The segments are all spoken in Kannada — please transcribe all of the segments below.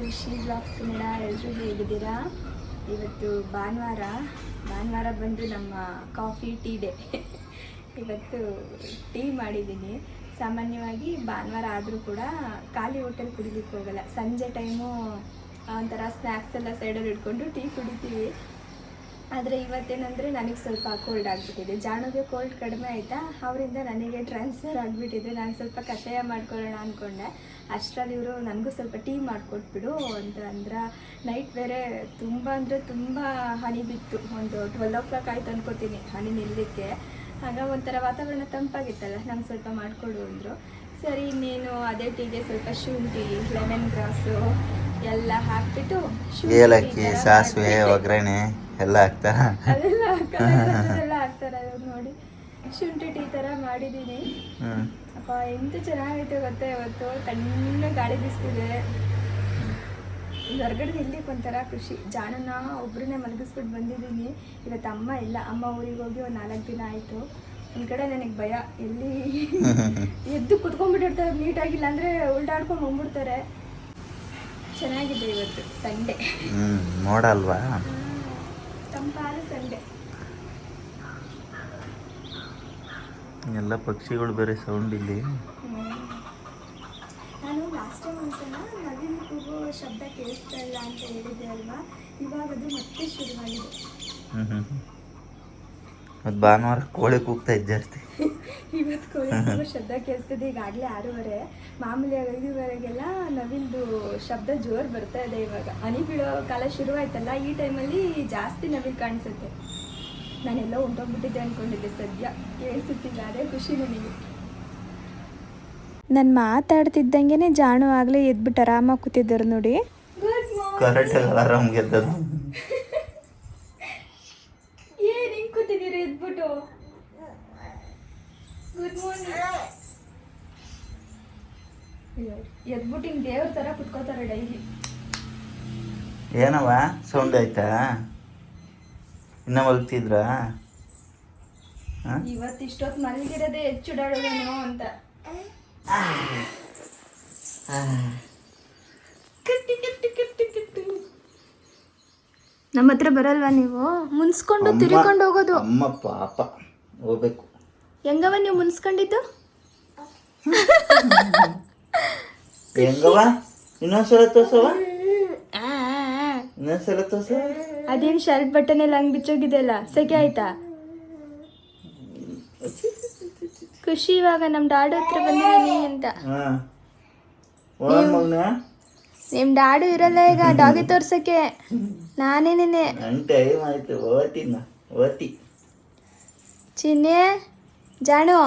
ಖುಷಿ ಬ್ಲಾಗ್ಸ್ ಕನ್ನಡ. ಎಲ್ಲರೂ ಹೇಗಿದ್ದೀರಾ? ಇವತ್ತು ಭಾನುವಾರ ಬಂದು ನಮ್ಮ ಕಾಫಿ ಟೀ ಡೇ. ಇವತ್ತು ಟೀ ಮಾಡಿದ್ದೀನಿ. ಸಾಮಾನ್ಯವಾಗಿ ಭಾನುವಾರ ಆದರೂ ಕೂಡ ಖಾಲಿ ಹೋಟೆಲ್ ಕುಡಿಲಿಕ್ಕೆ ಹೋಗಲ್ಲ. ಸಂಜೆ ಟೈಮು ಒಂಥರ ಸ್ನ್ಯಾಕ್ಸ್ ಎಲ್ಲ ಸೈಡಲ್ಲಿ ಇಟ್ಕೊಂಡು ಟೀ ಕುಡಿತೀವಿ. ಆದರೆ ಇವತ್ತೇನೆಂದರೆ ನನಗೆ ಸ್ವಲ್ಪ ಕೋಲ್ಡ್ ಆಗಿಬಿಟ್ಟಿದೆ. ಜಾಣುಗೆ ಕೋಲ್ಡ್ ಕಡಿಮೆ ಆಯಿತಾ, ಅವರಿಂದ ನನಗೆ ಟ್ರಾನ್ಸ್ಫರ್ ಆಗಿಬಿಟ್ಟಿದೆ. ನಾನು ಸ್ವಲ್ಪ ಕಷಾಯ ಮಾಡ್ಕೊಳ್ಳೋಣ ಅಂದ್ಕೊಂಡೆ. ಅಷ್ಟರಲ್ಲಿ ಇವರು ನನಗೂ ಸ್ವಲ್ಪ ಟೀ ಮಾಡಿಕೊಟ್ಬಿಡು ಅಂತ ಅಂದ್ರೆ, ನೈಟ್ ಬೇರೆ ತುಂಬ ಅಂದರೆ ತುಂಬ ಹನಿ ಬಿತ್ತು. ಒಂದು 12 o'clock ಆಯ್ತು ಅನ್ಕೋತೀನಿ ಹನಿ ನಿಲ್ಲಕ್ಕೆ. ಆಗ ಒಂಥರ ವಾತಾವರಣ ತಂಪಾಗಿತ್ತಲ್ಲ, ನಂಗೆ ಸ್ವಲ್ಪ ಮಾಡಿಕೊಡು ಅಂದರು. ಸರಿ, ಇನ್ನೇನು ಅದೇ ಟೀಗೆ ಸ್ವಲ್ಪ ಶುಂಠಿ, ಲೆಮನ್ ಗ್ರಾಸು ಎಲ್ಲ ಹಾಕ್ಬಿಟ್ಟು, ಏಲಕ್ಕಿ, ಸಾಸಿವೆ, ಒಗ್ಗರಣೆ ಎಲ್ಲ ಹಾಕ್ತಾರ. ಅದೆಲ್ಲ ಹಾಕ್ತಾರೆ ನೋಡಿ. ಶುಂಠಿ ಟೀ ಥರ ಮಾಡಿದ್ದೀನಿ. ಅಪ್ಪ ಎಂತ ಚೆನ್ನಾಗೈತೆ ಗೊತ್ತಾ. ಇವತ್ತು ತಣ್ಣ ಗಾಳಿ ಬೀಸ್ತಿದೆ. ಹೊರಗಡೆ ನಿಲ್ಲಿಕ್ಕೆ ಒಂಥರ ಖುಷಿ. ಜಾಣನ ಒಬ್ಬರನ್ನೇ ಮಲಗಿಸ್ಬಿಟ್ಟು ಬಂದಿದ್ದೀನಿ. ಇವತ್ತು ಅಮ್ಮ ಇಲ್ಲ, ಅಮ್ಮ ಊರಿಗೆ ಹೋಗಿ ಒಂದು 4 ದಿನ ಆಯಿತು. ಒಂದು ಕಡೆ ನನಗೆ ಭಯ, ಎಲ್ಲಿ ಎದ್ದು ಕುತ್ಕೊಂಡ್ಬಿಟ್ಟಿರ್ತಾರೆ ನೀಟಾಗಿಲ್ಲ ಅಂದರೆ ಉಲ್ಟಾಡ್ಕೊಂಡು ಹೋಗ್ಬಿಡ್ತಾರೆ. ಚೆನ್ನಾಗಿದೆ ಇವತ್ತು ಸಂಡೇ. ನೋಡಲ್ವಾ, ತಂಪಾದ ಸಂಡೇ. ಎಲ್ಲ ಪಕ್ಷಿಗಳು ಬೇರೆ ಸೌಂಡ್ ಇಲ್ಲಿ. ನಾನು ಲಾಸ್ಟ್ ಟೈಮ್ ಒಂದ್ಸಲ ನವಿಲು ಕೂಗೋ ಶಬ್ದ ಕೇಳಿಸ್ತಾ ಇಲ್ಲ ಅಂತ ಹೇಳಿದ್ದೆ ಅಲ್ವಾ, ಇವಾಗ ಅದು ಮತ್ತೆ ಶುರುವಾಗಿದೆ. ಮತ್ತು ಭಾನುವಾರ ಕೋಳಿ ಕೂಗ್ತಾ ಇದ್ದ ಜಾಸ್ತಿ. ಇವತ್ತು ಕೋಳಿ ಕೂಗೋ ಶಬ್ದ ಕೇಳಿಸ್ತಿದೆ. ಈಗಾಗಲೇ 6:30. ಮಾಮೂಲಿ 5:30ಗೆಲ್ಲ ನವಿಲ್ದು ಶಬ್ದ ಜೋರು ಬರ್ತಾ ಇದೆ. ಇವಾಗ ಹನಿ ಬೀಳೋ ಕಾಲ ಶುರುವಾಯ್ತಲ್ಲ, ಈ ಟೈಮಲ್ಲಿ ಜಾಸ್ತಿ ನವಿಲು ಕಾಣಿಸುತ್ತೆ. ನಾನೆಲ್ಲ ಹೊಂಟೋಗ್ಬಿಟ್ಟಿದ್ದೆ ಅಂದ್ಕೊಂಡಿದ್ದೆ, ಸದ್ಯ ಕೇಳಿಸುತ್ತಿಲ್ಲ. ಅದೇ ಖುಷಿ ನನಗೆ. ನಾನು ಮಾತಾಡ್ತಿದ್ದಂಗೆ ಜಾಣು ಆಗಲೇ ಎದ್ಬಿಟ್ಟು ಆರಾಮಾಗಿ ಕೂತಿದ್ದರು ನೋಡಿ. ಕರೆಕ್ಟಾಗಿ ಅಲಾರಾಮ್ ಗೆದ್ದದು. ಏನು ಹಿಂಗೆ ಕೂತಿದ್ದೀರಿ ಎದ್ಬಿಟ್ಟು? Good morning. ಎದ್ಬಿಟ್ಟು ಹಿಂಗೆ ದೇವ್ರ ಥರ ಕುತ್ಕೋತಾರೆ ಡೈಲಿ. ಏನವ ಸೌಂಡ್ ಆಯ್ತಾ? ಇನ್ನ ಮಲ್ಗ್ತಿದ್ರ? ಇವತ್ತು ಇಷ್ಟೊತ್ತು ಮಲಗಿರೋದೇ ಹೆಚ್ಚುಡಾಡೋದೇನೋ ಅಂತ. ನಮ್ಮ ಹತ್ರ ಬರಲ್ವಾ ನೀವು? ಮುನ್ಸ್ಕೊಂಡು ತಿರ್ಕೊಂಡು ಹೋಗೋದು. ಅಮ್ಮ ಪಾಪ ಹೋಗ್ಬೇಕು. ಹೆಂಗವ ನೀವು ಮುನ್ಸ್ಕೊಂಡಿದ್ದು? ಹೆಂಗವ? ಇನ್ನೊಂದ್ಸಲ ತೋರ್ಸವ, ಇನ್ನೊಂದ್ಸಲ ತೋರ್ಸವ. ಅದೇನು ಶರ್ಟ್ ಬಟನ್ ಎಲ್ಲ ಹಂಗೆ ಬಿಚ್ಚೋಗಿದೆಯಲ್ಲ, ಸೆಕೆ ಆಯ್ತಾ? ಖುಷಿ ಇವಾಗ ನಮ್ಮ ಡಾಡು ಹತ್ರ ಬಂದಿದ್ದೀನಿ ಅಂತ. ನಿಮ್ ಡಾಡು ಇರಲ್ಲ ಈಗ ಡಾಗಿ ತೋರ್ಸಕ್ಕೆ. ನಾನೇನೇನೆ ಟೈಮ್ ಆಯ್ತು, ಓತಿ ಚಿನ್ನೆ ಜಾಣು.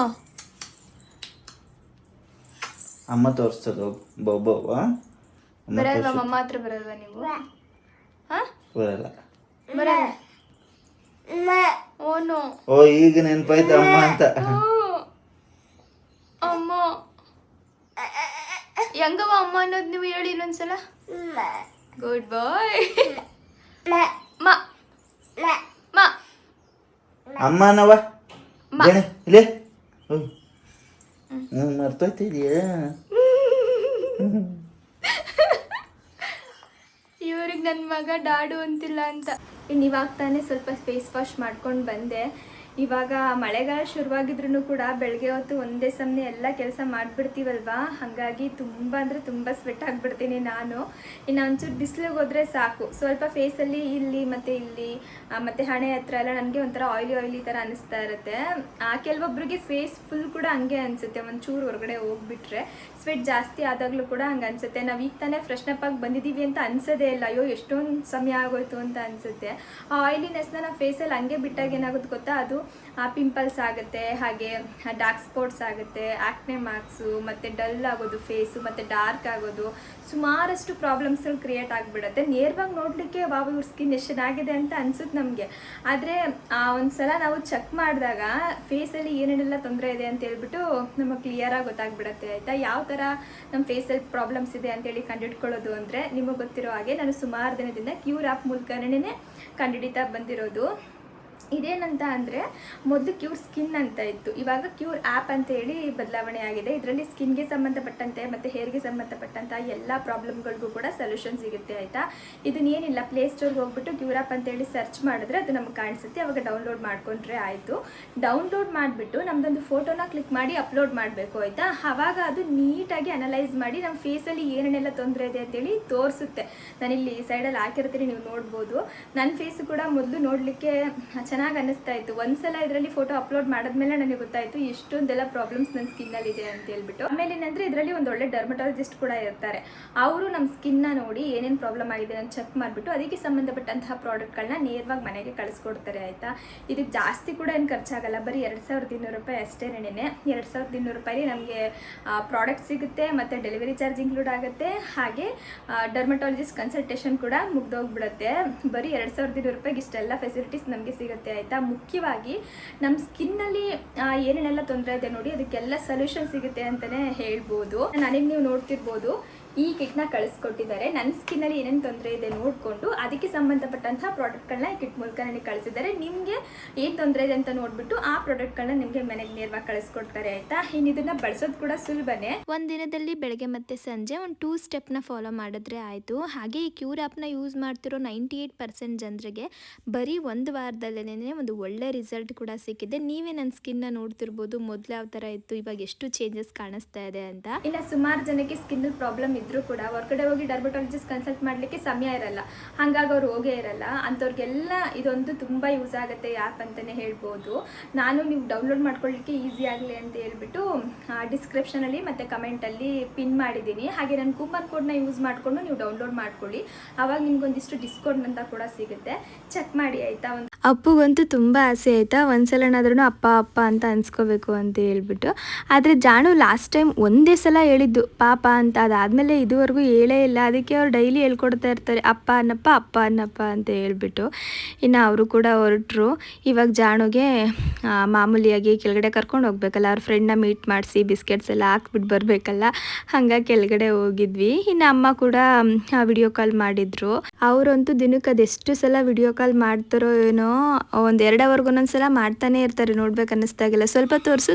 ಅಮ್ಮ ತೋರಿಸ್ತದ ಬೊಬ್ಬವ. ಬರಲ್ವಾ ಮಮ್ಮ ಹತ್ರ? ಬರಲ್ವಾ ನೀವು? ಬರಲ್ಲ. ಓನು. ಓ ಈಗ ನೆನ್ಪಾಯ್ತು ಅಮ್ಮ ಅಂತ. ಅಮ್ಮ ಹೆಂಗವ ಅಮ್ಮ ಅನ್ನೋದು ನೀವು ಹೇಳಿ ಇನ್ನೊಂದ್ಸಲ. ಗುಡ್ ಬಾಯ್. ಅಮ್ಮನವ ಇಲ್ಲೇ ಮರ್ತೋಯ್ತಿದ್ಯಾ? ಇವ್ರಿಗೆ ನನ್ನ ಮಗ ಡಾಡು ಅಂತಿಲ್ಲ ಅಂತ. ಇನ್ನು ಇವಾಗ ತಾನೇ ಸ್ವಲ್ಪ ಫೇಸ್ ವಾಶ್ ಮಾಡ್ಕೊಂಡು ಬಂದೆ. ಇವಾಗ ಮಳೆಗಾಲ ಶುರುವಾಗಿದ್ರು ಕೂಡ ಬೆಳಗ್ಗೆ ಹೊತ್ತು ಒಂದೇ ಸಮನೆ ಎಲ್ಲ ಕೆಲಸ ಮಾಡಿಬಿಡ್ತೀವಲ್ವಾ, ಹಾಗಾಗಿ ತುಂಬ ಅಂದರೆ ತುಂಬ ಸ್ವೆಟ್ ಆಗಿಬಿಡ್ತೀನಿ ನಾನು. ಇನ್ನು ಒಂಚೂರು ಬಿಸಿಲಿಗೆ ಹೋದರೆ ಸಾಕು, ಸ್ವಲ್ಪ ಫೇಸಲ್ಲಿ ಇಲ್ಲಿ ಮತ್ತು ಹಣೆ ಹತ್ರ ಎಲ್ಲ ನನಗೆ ಒಂಥರ ಆಯಿಲಿ ಥರ ಅನಿಸ್ತಾ ಇರುತ್ತೆ. ಕೆಲವೊಬ್ಬರಿಗೆ ಫೇಸ್ ಫುಲ್ ಕೂಡ ಹಂಗೆ ಅನಿಸುತ್ತೆ. ಒಂಚೂರು ಹೊರಗಡೆ ಹೋಗ್ಬಿಟ್ರೆ ಸ್ವೆಟ್ ಜಾಸ್ತಿ ಆದಾಗಲೂ ಕೂಡ ಹಂಗೆ ಅನಿಸುತ್ತೆ. ನಾವು ಈಗ ತಾನೇ ಫ್ರೆಶ್ನಪ್ ಆಗಿ ಬಂದಿದ್ದೀವಿ ಅಂತ ಅನಿಸೋದೇ ಇಲ್ಲ. ಅಯ್ಯೋ ಎಷ್ಟೊಂದು ಸಮಯ ಆಗೋಯ್ತು ಅಂತ ಅನಿಸುತ್ತೆ. ಆ ಆಯಿಲಿನೆಸ್ನ ನಾವು ಫೇಸಲ್ಲಿ ಹಂಗೆ ಬಿಟ್ಟಾಗ ಏನಾಗುತ್ತೆ ಗೊತ್ತಾ, ಅದು ಪಿಂಪಲ್ಸ್ ಆಗುತ್ತೆ, ಹಾಗೆ ಡಾರ್ಕ್ ಸ್ಪಾಟ್ಸ್ ಆಗುತ್ತೆ, ಆಕ್ನೆ ಮಾರ್ಕ್ಸು, ಮತ್ತು ಡಲ್ ಆಗೋದು ಫೇಸು, ಮತ್ತು ಡಾರ್ಕ್ ಆಗೋದು, ಸುಮಾರಷ್ಟು ಪ್ರಾಬ್ಲಮ್ಸ್ಗಳು ಕ್ರಿಯೇಟ್ ಆಗಿಬಿಡುತ್ತೆ. ನೇರವಾಗಿ ನೋಡಲಿಕ್ಕೆ ವಾವ್ ಇವ್ರ ಸ್ಕಿನ್ ಎಷ್ಟು ಚೆನ್ನಾಗಿದೆ ಅಂತ ಅನ್ಸುತ್ತೆ ನಮಗೆ. ಆದರೆ ಒಂದ್ಸಲ ನಾವು ಚೆಕ್ ಮಾಡಿದಾಗ ಫೇಸಲ್ಲಿ ಏನೇನೆಲ್ಲ ತೊಂದರೆ ಇದೆ ಅಂತ ಹೇಳ್ಬಿಟ್ಟು ನಮಗೆ ಕ್ಲಿಯರಾಗಿ ಗೊತ್ತಾಗ್ಬಿಡುತ್ತೆ. ಆಯಿತಾ, ಯಾವ ಥರ ನಮ್ಮ ಫೇಸಲ್ಲಿ ಪ್ರಾಬ್ಲಮ್ಸ್ ಇದೆ ಅಂತೇಳಿ ಕಂಡುಹಿಡ್ಕೊಳ್ಳೋದು ಅಂದರೆ, ನಿಮಗೆ ಗೊತ್ತಿರೋ ಹಾಗೆ ನಾನು ಸುಮಾರು ದಿನದಿಂದ ಕ್ಯೂರ್ ಆ್ಯಪ್ ಮೂಲಕನೇ ಕಂಡುಹಿಡಿತಾ ಬಂದಿರೋದು. ಇದೇನಂತ ಅಂದರೆ ಮೊದಲು ಕ್ಯೂರ್ ಸ್ಕಿನ್ ಅಂತ ಇತ್ತು, ಇವಾಗ ಕ್ಯೂರ್ ಆ್ಯಪ್ ಅಂತ ಹೇಳಿ ಬದಲಾವಣೆ ಆಗಿದೆ. ಇದರಲ್ಲಿ ಸ್ಕಿನ್ಗೆ ಸಂಬಂಧಪಟ್ಟಂತೆ ಮತ್ತು ಹೇರ್ಗೆ ಸಂಬಂಧಪಟ್ಟಂಥ ಎಲ್ಲ ಪ್ರಾಬ್ಲಮ್ಗಳಿಗೂ ಕೂಡ ಸೊಲ್ಯೂಷನ್ ಸಿಗುತ್ತೆ ಆಯಿತಾ. ಇದನ್ನೇನಿಲ್ಲ, ಪ್ಲೇಸ್ಟೋರ್ಗೆ ಹೋಗ್ಬಿಟ್ಟು ಕ್ಯೂರ್ ಆ್ಯಪ್ ಅಂತೇಳಿ ಸರ್ಚ್ ಮಾಡಿದ್ರೆ ಅದು ನಮ್ಗೆ ಕಾಣಿಸುತ್ತೆ. ಅವಾಗ ಡೌನ್ಲೋಡ್ ಮಾಡ್ಕೊಂಡ್ರೆ ಆಯಿತು. ಡೌನ್ಲೋಡ್ ಮಾಡಿಬಿಟ್ಟು ನಮ್ಮದೊಂದು ಫೋಟೋನ ಕ್ಲಿಕ್ ಮಾಡಿ ಅಪ್ಲೋಡ್ ಮಾಡಬೇಕು ಆಯಿತಾ. ಆವಾಗ ಅದು ನೀಟಾಗಿ ಅನಲೈಸ್ ಮಾಡಿ ನಮ್ಮ ಫೇಸಲ್ಲಿ ಏನೇನೆಲ್ಲ ತೊಂದರೆ ಇದೆ ಅಂತೇಳಿ ತೋರಿಸುತ್ತೆ. ನಾನಿಲ್ಲಿ ಸೈಡಲ್ಲಿ ಹಾಕಿರ್ತೀನಿ, ನೀವು ನೋಡ್ಬೋದು. ನನ್ನ ಫೇಸು ಕೂಡ ಮೊದಲು ನೋಡಲಿಕ್ಕೆ ಚೆನ್ನಾಗಿ ಅನ್ನಿಸ್ತಾ ಇತ್ತು. ಒಂದ್ಸಲ ಇದರಲ್ಲಿ ಫೋಟೋ ಅಪ್ಲೋಡ್ ಮಾಡಿದ್ಮೇಲೆ ನನಗೆ ಗೊತ್ತಾಯಿತು ಎಷ್ಟೊಂದೆಲ್ಲ ಪ್ರಾಬ್ಲಮ್ಸ್ ನನ್ನ ಸ್ಕಿನ್ನಲ್ಲಿ ಇದೆ ಅಂತ ಹೇಳ್ಬಿಟ್ಟು. ಆಮೇಲೆ ಏನಂದರೆ ಇದರಲ್ಲಿ ಒಂದು ಒಳ್ಳೆ ಡರ್ಮಟಾಲಜಿಸ್ಟ್ ಕೂಡ ಇರ್ತಾರೆ. ಅವರು ನಮ್ಮ ಸ್ಕಿನ್ನ ನೋಡಿ ಏನೇನು ಪ್ರಾಬ್ಲಮ್ ಆಗಿದೆ ಅಂತ ಚೆಕ್ ಮಾಡಿಬಿಟ್ಟು ಅದಕ್ಕೆ ಸಂಬಂಧಪಟ್ಟಂತಹ ಪ್ರಾಡಕ್ಟ್ಗಳನ್ನ ನೇರವಾಗಿ ಮನೆಗೆ ಕಳಿಸ್ಕೊಡ್ತಾರೆ ಆಯಿತಾ. ಇದಕ್ಕೆ ಜಾಸ್ತಿ ಕೂಡ ಏನು ಖರ್ಚಾಗಲ್ಲ, ಬರೀ 2200 ರೂಪಾಯಿ ಅಷ್ಟೇ. 2200 ರೂಪಾಯಿ ನಮಗೆ ಪ್ರಾಡಕ್ಟ್ ಸಿಗುತ್ತೆ ಮತ್ತು ಡೆಲಿವರಿ ಚಾರ್ಜ್ ಇನ್ಕ್ಲೂಡ್ ಆಗುತ್ತೆ. ಹಾಗೆ ಡರ್ಮಟಾಲಜಿಸ್ಟ್ ಕನ್ಸಲ್ಟೇಷನ್ ಕೂಡ ಮುಗ್ದೋಗ್ಬಿಡುತ್ತೆ. ಬರೀ 2200 ರೂಪಾಯಿಗೆ ಇಷ್ಟೆಲ್ಲ ಫೆಸಿಲಿಟೀಸ್ ನಮಗೆ ಸಿಗುತ್ತೆ ಆಯಿತಾ. ಮುಖ್ಯವಾಗಿ ನಮ್ಮ ಸ್ಕಿನ್ನಲ್ಲಿ ಏನೇನೆಲ್ಲ ತೊಂದರೆ ಇದೆ ನೋಡಿ, ಅದಕ್ಕೆಲ್ಲ ಸೊಲ್ಯೂಷನ್ ಸಿಗುತ್ತೆ ಅಂತಲೇ ಹೇಳ್ಬೋದು. ನನಗೆ ನೀವು ನೋಡ್ತಿರ್ಬೋದು, ಈ ಕಿಟ್ನ ಕಳಿಸ್ಕೊಟ್ಟಿದ್ದಾರೆ. ನನ್ನ ಸ್ಕಿನ್ನಲ್ಲಿ ಏನೇನು ತೊಂದರೆ ಇದೆ ನೋಡಿಕೊಂಡು ಅದಕ್ಕೆ ಸಂಬಂಧಪಟ್ಟಂತಹ ಪ್ರಾಡಕ್ಟ್ಗಳನ್ನ ಈ ಕಿಟ್ ಮೂಲಕ ನನಗೆ ಕಳಿಸಿದ್ದಾರೆ. ನಿಮಗೆ ಏನು ತೊಂದರೆ ಇದೆ ಅಂತ ನೋಡಿಬಿಟ್ಟು ಆ ಪ್ರಾಡಕ್ಟ್ಗಳನ್ನ ನಿಮಗೆ ಮನೆಗೆ ನೇರವಾಗಿ ಕಳಿಸ್ಕೊಡ್ತಾರೆ ಆಯಿತಾ. ಇನ್ನು ಇದನ್ನು ಬಳಸೋದು ಕೂಡ ಸುಲಭನೇ. ಒಂದು ದಿನದಲ್ಲಿ ಬೆಳಗ್ಗೆ ಮತ್ತು ಸಂಜೆ ಒಂದು 2 ಸ್ಟೆಪ್ನ ಫಾಲೋ ಮಾಡಿದ್ರೆ ಆಯಿತು. ಹಾಗೆ ಈ ಕ್ಯೂರ್ ಆ್ಯಪ್ನ ಯೂಸ್ ಮಾಡ್ತಿರೋ 98% ಜನರಿಗೆ ಬರೀ ಒಂದು ವಾರದಲ್ಲೇ ಒಂದು ಒಳ್ಳೆ ರಿಸಲ್ಟ್ ಕೂಡ ಸಿಕ್ಕಿದೆ. ನೀವೇ ನನ್ನ ಸ್ಕಿನ್ನ ನೋಡ್ತಿರ್ಬೋದು, ಮೊದಲು ಯಾವ ಥರ ಇತ್ತು, ಇವಾಗ ಎಷ್ಟು ಚೇಂಜಸ್ ಕಾಣಿಸ್ತಾ ಇದೆ ಅಂತ. ಇನ್ನು ಸುಮಾರು ಜನಕ್ಕೆ ಸ್ಕಿನ್ನಲ್ಲಿ ಪ್ರಾಬ್ಲಮ್ ಇದ್ರೂ ಕೂಡ ಹೊರಗಡೆ ಹೋಗಿ ಡರ್ಮಟಾಲಜಿಸ್ಟ್ ಕನ್ಸಲ್ಟ್ ಮಾಡಲಿಕ್ಕೆ ಸಮಯ ಇರಲ್ಲ, ಹಾಗಾಗಿ ಅವ್ರು ಹೋಗೇ ಇರಲ್ಲ. ಅಂಥವ್ರಿಗೆಲ್ಲ ಇದೊಂದು ತುಂಬ ಯೂಸ್ ಆಗುತ್ತೆ ಆ್ಯಪ್ ಅಂತಲೇ ಹೇಳ್ಬೋದು. ನಾನು ನೀವು ಡೌನ್ಲೋಡ್ ಮಾಡ್ಕೊಳ್ಳಿಕ್ಕೆ ಈಸಿ ಆಗಲಿ ಅಂತ ಹೇಳ್ಬಿಟ್ಟು ಡಿಸ್ಕ್ರಿಪ್ಷನಲ್ಲಿ ಮತ್ತು ಕಮೆಂಟಲ್ಲಿ ಪಿನ್ ಮಾಡಿದ್ದೀನಿ. ಹಾಗೆ ನನ್ನ ಕೂಪನ್ ಕೋಡ್ನ ಯೂಸ್ ಮಾಡಿಕೊಂಡು ನೀವು ಡೌನ್ಲೋಡ್ ಮಾಡ್ಕೊಳ್ಳಿ, ಆವಾಗ ನಿಮ್ಗೊಂದಿಷ್ಟು ಡಿಸ್ಕೌಂಟ್ ಅಂತ ಕೂಡ ಸಿಗುತ್ತೆ. ಚೆಕ್ ಮಾಡಿ ಆಯಿತಾ. ಅಪ್ಪುಗಂತೂ ತುಂಬ ಆಸೆ ಆಯಿತಾ, ಒಂದ್ಸಲನಾದ್ರೂ ಅಪ್ಪ ಅಪ್ಪ ಅಂತ ಅನ್ಸ್ಕೋಬೇಕು ಅಂತ ಹೇಳ್ಬಿಟ್ಟು. ಆದರೆ ಜಾನು ಲಾಸ್ಟ್ ಟೈಮ್ ಒಂದೇ ಸಲ ಹೇಳಿದ್ದು ಪಾಪ ಅಂತ, ಅದಾದಮೇಲೆ ಇದುವರೆಗೂ ಹೇಳೇ ಇಲ್ಲ. ಅದಕ್ಕೆ ಅವ್ರು ಡೈಲಿ ಹೇಳ್ಕೊಡ್ತಾ ಇರ್ತಾರೆ ಅಪ್ಪ ಅನ್ನಪ್ಪ ಅಂತ ಹೇಳ್ಬಿಟ್ಟು. ಇನ್ನು ಅವರು ಕೂಡ ಹೊರಟರು. ಇವಾಗ ಜಾನುಗೆ ಮಾಮೂಲಿಯಾಗಿ ಕೆಳಗಡೆ ಕರ್ಕೊಂಡು ಹೋಗ್ಬೇಕಲ್ಲ, ಅವ್ರ ಫ್ರೆಂಡ್ನ ಮೀಟ್ ಮಾಡಿಸಿ ಬಿಸ್ಕೆಟ್ಸ್ ಎಲ್ಲ ಹಾಕ್ಬಿಟ್ಟು ಬರಬೇಕಲ್ಲ, ಹಾಗಾಗಿ ಕೆಳಗಡೆ ಹೋಗಿದ್ವಿ. ಇನ್ನು ಅಮ್ಮ ಕೂಡ ವಿಡಿಯೋ ಕಾಲ್ ಮಾಡಿದ್ರು. ಅವರಂತೂ ದಿನಕ್ಕೆ ಅದೆಷ್ಟು ಸಲ ವಿಡಿಯೋ ಕಾಲ್ ಮಾಡ್ತಾರೋ ಏನೋ, ಒಂದು 2 ಅವರ್ಗೆ ಒಂದೊಂದ್ಸಲ ಮಾಡ್ತಾನೆ ಇರ್ತಾರೆ. ನೋಡ್ಬೇಕು ಅನ್ನಿಸ್ದಾಗೆಲ್ಲ ಸ್ವಲ್ಪ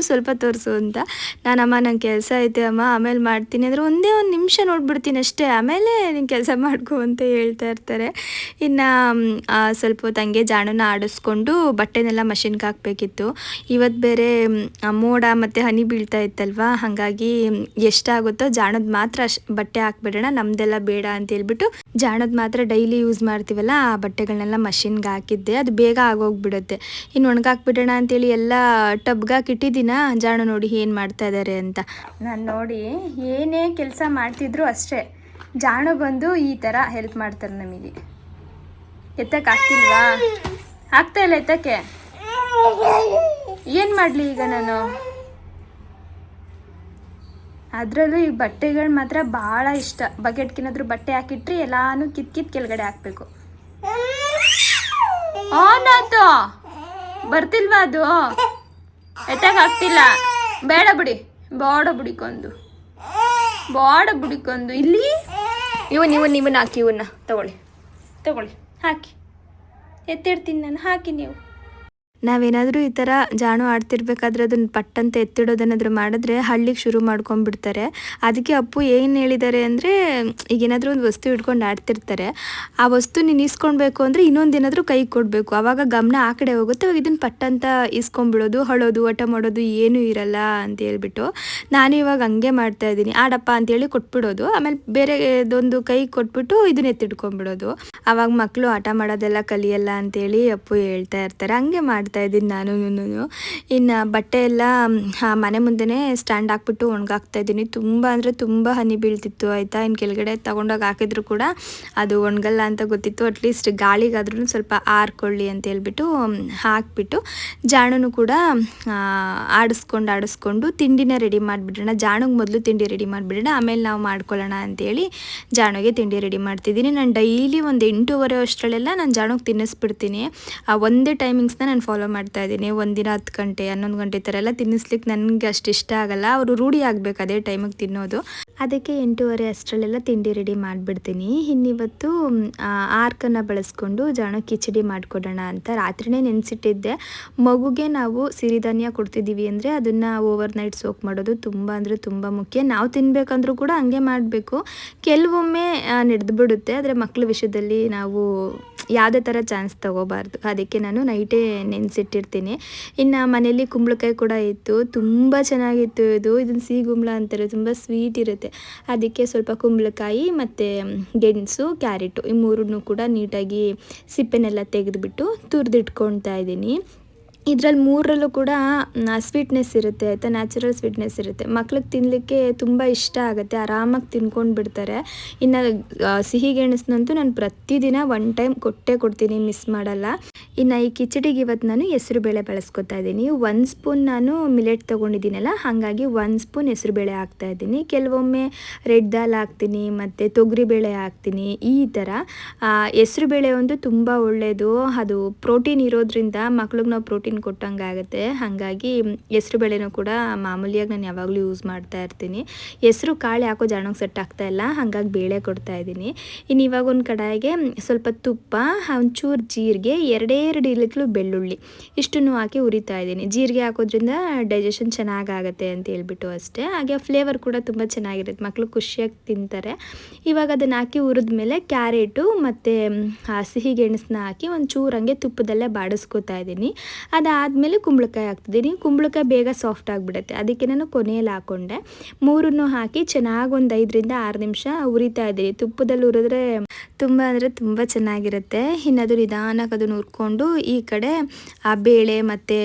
ತೋರಿಸು ಅಂತ. ನಾನಮ್ಮ ನಂಗೆ ಕೆಲಸ ಐತೆ ಅಮ್ಮ ಆಮೇಲೆ ಮಾಡ್ತೀನಿ ಅಂದರೆ ಒಂದೇ ಒಂದು ನಿಮಿಷ ನೋಡ್ಬಿಡ್ತೀನಿ ಅಷ್ಟೇ, ಆಮೇಲೆ ನೀನು ಕೆಲಸ ಮಾಡ್ಕೊ ಅಂತ ಹೇಳ್ತಾ ಇರ್ತಾರೆ. ಇನ್ನು ಸ್ವಲ್ಪ ಹೊತ್ತು ಹಂಗೆ ಜಾಣನ ಆಡಿಸ್ಕೊಂಡು ಬಟ್ಟೆನೆಲ್ಲ ಮಷಿನ್ಗೆ ಹಾಕಬೇಕಿತ್ತು. ಇವತ್ತು ಬೇರೆ ಮೋಡ ಮತ್ತು ಹನಿ ಬೀಳ್ತಾ ಇತ್ತಲ್ವ, ಹಾಗಾಗಿ ಎಷ್ಟಾಗುತ್ತೋ ಜಾಣದ ಮಾತ್ರ ಬಟ್ಟೆ ಹಾಕ್ಬಿಡೋಣ, ನಮ್ಮದೆಲ್ಲ ಬೇಡ ಅಂತ ಹೇಳ್ಬಿಟ್ಟು ಜಾಣದ ಮಾತ್ರ ಡೈಲಿ ಯೂಸ್ ಮಾಡ್ತೀವಲ್ಲ ಆ ಬಟ್ಟೆಗಳನ್ನೆಲ್ಲ ಮಷಿನ್ಗೆ ಹಾಕಿದ್ದೆ. ಅದು ಬೇಗ ಆಗೋಗ್ಬಿಡುತ್ತೆ. ಇನ್ನು ಒಣಗಾಕ್ಬಿಡೋಣ ಅಂತೇಳಿ ಎಲ್ಲ ಟಬ್ಗೆ ಹಾಕಿಟ್ಟಿದ್ದೀನ. ಜಾಣ ನೋಡಿ ಏನು ಮಾಡ್ತಾ ಇದ್ದಾರೆ ಅಂತ. ನಾನು ನೋಡಿ ಏನೇ ಕೆಲಸ ಮಾಡ್ತಿದ್ರು ಅಷ್ಟೇ, ಜಾಣು ಬಂದು ಈ ಥರ ಹೆಲ್ಪ್ ಮಾಡ್ತಾರೆ ನಮಗೆ. ಎತ್ತಕ್ಕೆ ಆಗ್ತಿಲ್ವಾ? ಆಗ್ತಾ ಇಲ್ಲ ಎತ್ತಕ್ಕೆ. ಏನು ಮಾಡಲಿ ಈಗ ನಾನು? ಅದರಲ್ಲೂ ಈ ಬಟ್ಟೆಗಳು ಮಾತ್ರ ಭಾಳ ಇಷ್ಟ. ಬಕೆಟ್ಗಿನಾದ್ರೂ ಬಟ್ಟೆ ಹಾಕಿಟ್ರಿ ಎಲ್ಲಾನು ಕಿತ್ ಕೆಳಗಡೆ ಹಾಕಬೇಕು. ಆನಾತು ಬರ್ತಿಲ್ವಾ ಅದು? ಎತ್ತಕ್ಕೆ ಆಗ್ತಿಲ್ಲ. ಬೇಡ ಬುಡಿಕೊಂದು ಇಲ್ಲಿ ಇವನ್ನ ಹಾಕಿ, ಇವನ್ನ ತಗೊಳ್ಳಿ ಹಾಕಿ, ಎತ್ತಿಡ್ತೀನಿ ನಾನು, ಹಾಕಿ ನೀವು. ನಾವೇನಾದರೂ ಈ ಥರ ಜಾಣು ಆಡ್ತಿರ್ಬೇಕಾದ್ರೆ ಅದನ್ನು ಪಟ್ಟಂತ ಎತ್ತಿಡೋದೇನಾದರೂ ಮಾಡಿದ್ರೆ ಹಳ್ಳಿಗೆ ಶುರು ಮಾಡ್ಕೊಂಡ್ಬಿಡ್ತಾರೆ. ಅದಕ್ಕೆ ಅಪ್ಪು ಏನು ಹೇಳಿದ್ದಾರೆ ಅಂದರೆ, ಈಗೇನಾದರೂ ಒಂದು ವಸ್ತು ಇಟ್ಕೊಂಡು ಆಡ್ತಿರ್ತಾರೆ, ಆ ವಸ್ತು ನೀನು ಇಸ್ಕೊಳ್ಬೇಕು ಅಂದರೆ ಇನ್ನೊಂದೇನಾದರೂ ಕೈ ಕೊಡಬೇಕು, ಆವಾಗ ಗಮನ ಆ ಕಡೆ ಹೋಗುತ್ತೆ. ಅವಾಗ ಇದನ್ನು ಪಟ್ಟಂತ ಇಸ್ಕೊಂಡ್ಬಿಡೋದು, ಹಳೋದು, ಹಠ ಮಾಡೋದು ಏನೂ ಇರಲ್ಲ ಅಂತ ಹೇಳ್ಬಿಟ್ಟು ನಾನು ಇವಾಗ ಹಂಗೆ ಮಾಡ್ತಾಯಿದ್ದೀನಿ. ಆಡಪ್ಪ ಅಂತೇಳಿ ಕೊಟ್ಬಿಡೋದು, ಆಮೇಲೆ ಬೇರೆ ಇದೊಂದು ಕೈ ಕೊಟ್ಬಿಟ್ಟು ಇದನ್ನ ಎತ್ತಿಡ್ಕೊಂಡ್ಬಿಡೋದು. ಆವಾಗ ಮಕ್ಕಳು ಆಟ ಮಾಡೋದೆಲ್ಲ ಕಲಿಯಲ್ಲ ಅಂತೇಳಿ ಅಪ್ಪು ಹೇಳ್ತಾ ಇರ್ತಾರೆ. ಹಂಗೆ ಮಾಡ್ತಾ ಇದ್ದೀನಿ ನಾನು. ಇನ್ನು ಬಟ್ಟೆ ಎಲ್ಲ ಮನೆ ಮುಂದೆನೇ ಸ್ಟ್ಯಾಂಡ್ ಹಾಕ್ಬಿಟ್ಟು ಒಣಗಾಕ್ತಾ ಇದ್ದೀನಿ. ತುಂಬ ಅಂದರೆ ತುಂಬ ಹನಿ ಬೀಳ್ತಿತ್ತು ಆಯಿತಾ. ಇನ್ನು ಕೆಳಗಡೆ ತಗೊಂಡೋಗಿ ಹಾಕಿದ್ರು ಕೂಡ ಅದು ಒಣಗಲ್ಲ ಅಂತ ಗೊತ್ತಿತ್ತು. ಅಟ್ಲೀಸ್ಟ್ ಗಾಳಿಗಾದ್ರೂ ಸ್ವಲ್ಪ ಆರ್ಕೊಳ್ಳಿ ಅಂತ ಹೇಳ್ಬಿಟ್ಟು ಹಾಕ್ಬಿಟ್ಟು ಜಾಣನು ಕೂಡ ಆಡಿಸ್ಕೊಂಡು ತಿಂಡಿನ ರೆಡಿ ಮಾಡಿಬಿಡೋಣ. ಜಾಣಿಗೆ ಮೊದಲು ತಿಂಡಿ ರೆಡಿ ಮಾಡಿಬಿಡೋಣ, ಆಮೇಲೆ ನಾವು ಮಾಡ್ಕೊಳ್ಳೋಣ ಅಂತೇಳಿ ಜಾಣಿಗೆ ತಿಂಡಿ ರೆಡಿ ಮಾಡ್ತಿದ್ದೀನಿ. ನಾನು ಡೈಲಿ ಒಂದು 8:30 ಅಷ್ಟರಲ್ಲೆಲ್ಲ ನಾನು ಜಾಣಿಗೆ ತಿನ್ನಿಸ್ಬಿಡ್ತೀನಿ. ಒಂದೇ ಟೈಮಿಂಗ್ಸ್ನ ನಾನು ಫಾಲೋ ಫಾಲೋ ಮಾಡ್ತಾ ಇದ್ದೀನಿ. ಒಂದಿನ 10 ಗಂಟೆ 11 ಗಂಟೆ ಈ ಥರ ಎಲ್ಲ ತಿನ್ನಿಸ್ಲಿಕ್ಕೆ ನನಗೆ ಅಷ್ಟು ಇಷ್ಟ ಆಗಲ್ಲ. ಅವರು ರೂಢಿ ಆಗಬೇಕು ಅದೇ ಟೈಮಿಗೆ ತಿನ್ನೋದು. ಅದಕ್ಕೆ 8:30 ಅಷ್ಟರಲ್ಲೆಲ್ಲ ತಿಂಡಿ ರೆಡಿ ಮಾಡಿಬಿಡ್ತೀನಿ. ಇನ್ನಿವತ್ತು ಆರ್ಕನ್ನು ಬಳಸ್ಕೊಂಡು ಜಾಣು ಕಿಚಡಿ ಮಾಡಿಕೊಡೋಣ ಅಂತ ರಾತ್ರಿನೇ ನೆನೆಸಿಟ್ಟಿದ್ದೆ. ಮಗುಗೆ ನಾವು ಸಿರಿಧಾನ್ಯ ಕೊಡ್ತಿದ್ದೀವಿ ಅಂದರೆ ಅದನ್ನು ಓವರ್ ನೈಟ್ ಸೋಕ್ ಮಾಡೋದು ತುಂಬ ಅಂದರೆ ತುಂಬ ಮುಖ್ಯ. ನಾವು ತಿನ್ನಬೇಕಂದ್ರೂ ಕೂಡ ಹಂಗೆ ಮಾಡಬೇಕು. ಕೆಲವೊಮ್ಮೆ ನಡೆದುಬಿಡುತ್ತೆ, ಆದರೆ ಮಕ್ಕಳ ವಿಷಯದಲ್ಲಿ ನಾವು ಯಾವುದೇ ಥರ ಚಾನ್ಸ್ ತೊಗೋಬಾರ್ದು. ಅದಕ್ಕೆ ನಾನು ನೈಟೇ ನೆನೆಸಿಟ್ಟಿರ್ತೀನಿ. ಇನ್ನು ಮನೇಲಿ ಕುಂಬಳಕಾಯಿ ಕೂಡ ಇತ್ತು, ತುಂಬ ಚೆನ್ನಾಗಿತ್ತು. ಇದನ್ನು ಸಿಹಿ ಕುಂಬಳ ಅಂತಾರೆ, ತುಂಬ ಸ್ವೀಟ್ ಇರುತ್ತೆ. ಅದಕ್ಕೆ ಸ್ವಲ್ಪ ಕುಂಬಳಕಾಯಿ ಮತ್ತು ಗೆಣಸು, ಕ್ಯಾರೆಟು ಈ ಮೂರನ್ನು ಕೂಡ ನೀಟಾಗಿ ಸಿಪ್ಪೆನೆಲ್ಲ ತೆಗೆದುಬಿಟ್ಟು ತುರಿದಿಟ್ಕೊಳ್ತಾ ಇದ್ದೀನಿ. ಇದರಲ್ಲಿ ಮೂರರಲ್ಲೂ ಕೂಡ ಸ್ವೀಟ್ನೆಸ್ ಇರುತ್ತೆ ಆಯಿತಾ, ನ್ಯಾಚುರಲ್ ಸ್ವೀಟ್ನೆಸ್ ಇರುತ್ತೆ. ಮಕ್ಳಿಗೆ ತಿನ್ನಲಿಕ್ಕೆ ತುಂಬ ಇಷ್ಟ ಆಗುತ್ತೆ, ಆರಾಮಾಗಿ ತಿನ್ಕೊಂಡು ಬಿಡ್ತಾರೆ. ಇನ್ನು ಸಿಹಿ ಗೆಣಸನ್ನಂತೂ ನಾನು ಪ್ರತಿದಿನ 1 ಟೈಮ್ ಕೊಡ್ತೀನಿ, ಮಿಸ್ ಮಾಡಲ್ಲ. ಇನ್ನು ಈ ಕಿಚಡಿಗೆ ಇವತ್ತು ನಾನು ಹೆಸರುಬೇಳೆ ಬಳಸ್ಕೊತಾ ಇದ್ದೀನಿ. 1 ಸ್ಪೂನ್ ನಾನು ಮಿಲೆಟ್ ತೊಗೊಂಡಿದ್ದೀನಲ್ಲ, ಹಾಗಾಗಿ 1 ಸ್ಪೂನ್ ಹೆಸರುಬೇಳೆ ಹಾಕ್ತಾಯಿದ್ದೀನಿ. ಕೆಲವೊಮ್ಮೆ ರೆಡ್ ದಾಲ್ ಹಾಕ್ತೀನಿ ಮತ್ತು ತೊಗರಿಬೇಳೆ ಹಾಕ್ತೀನಿ. ಈ ಥರ ಹೆಸರುಬೇಳೆ ಒಂದು ತುಂಬ ಒಳ್ಳೆಯದು, ಅದು ಪ್ರೋಟೀನ್ ಇರೋದ್ರಿಂದ ಮಕ್ಳಿಗೆ ನಾವು ಪ್ರೋಟೀನ್ ಕೊಟ್ಟಂಗೆ ಆಗುತ್ತೆ. ಹಾಗಾಗಿ ಹೆಸರುಬೇಳೆನೂ ಕೂಡ ಮಾಮೂಲಿಯಾಗಿ ನಾನು ಯಾವಾಗಲೂ ಯೂಸ್ ಮಾಡ್ತಾ ಇರ್ತೀನಿ. ಹೆಸರು ಕಾಳು ಯಾಕೋ ಜಾಣಕ್ಕೆ ಸೆಟ್ ಆಗ್ತಾ ಇಲ್ಲ, ಹಾಗಾಗಿ ಬೇಳೆ ಕೊಡ್ತಾ ಇದ್ದೀನಿ. ಇನ್ನು ಇವಾಗ ಒಂದು ಕಡಾಯಿಗೆ ಸ್ವಲ್ಪ ತುಪ್ಪ, ಒಂಚೂರು ಜೀರಿಗೆ, 2 ಇಲಕ್ಲು ಬೆಳ್ಳುಳ್ಳಿ ಇಷ್ಟನ್ನು ಹಾಕಿ ಹುರಿತಾ ಇದ್ದೀನಿ. ಜೀರಿಗೆ ಹಾಕೋದ್ರಿಂದ ಡೈಜೆಷನ್ ಚೆನ್ನಾಗಾಗುತ್ತೆ ಅಂತ ಹೇಳ್ಬಿಟ್ಟು ಅಷ್ಟೇ. ಹಾಗೆ ಫ್ಲೇವರ್ ಕೂಡ ತುಂಬ ಚೆನ್ನಾಗಿರುತ್ತೆ, ಮಕ್ಕಳು ಖುಷಿಯಾಗಿ ತಿಂತಾರೆ. ಇವಾಗ ಅದನ್ನು ಹಾಕಿ ಹುರಿದ್ಮೇಲೆ ಕ್ಯಾರೆಟು ಮತ್ತು ಸಿಹಿ ಗೆಣಸನ್ನ ಹಾಕಿ ಒಂಚೂರು ಹಂಗೆ ತುಪ್ಪದಲ್ಲೇ ಬಾಡಿಸ್ಕೊತಾ ಇದ್ದೀನಿ. ಅದಾದಮೇಲೆ ಕುಂಬಳಕಾಯಿ ಹಾಕ್ತಿದ್ದೀನಿ. ಕುಂಬಳಕಾಯಿ ಬೇಗ ಸಾಫ್ಟ್ ಆಗಿಬಿಡುತ್ತೆ, ಅದಕ್ಕೆ ನಾನು ಕೊನೆಯಲ್ಲಿ ಹಾಕ್ಕೊಂಡೆ. ಮೂರನ್ನು ಹಾಕಿ ಚೆನ್ನಾಗಿ ಒಂದು 5 ರಿಂದ 6 ನಿಮಿಷ ಹುರಿತಾ ಇದ್ದೀನಿ. ತುಪ್ಪದಲ್ಲಿ ಹುರಿದ್ರೆ ತುಂಬ ಅಂದರೆ ತುಂಬ ಚೆನ್ನಾಗಿರುತ್ತೆ. ಇನ್ನು ಅದು ನಿಧಾನಕ್ಕೆ ಅದನ್ನು ಹುರ್ಕೊಂಡು ಈ ಕಡೆ ಬೇಳೆ ಮತ್ತು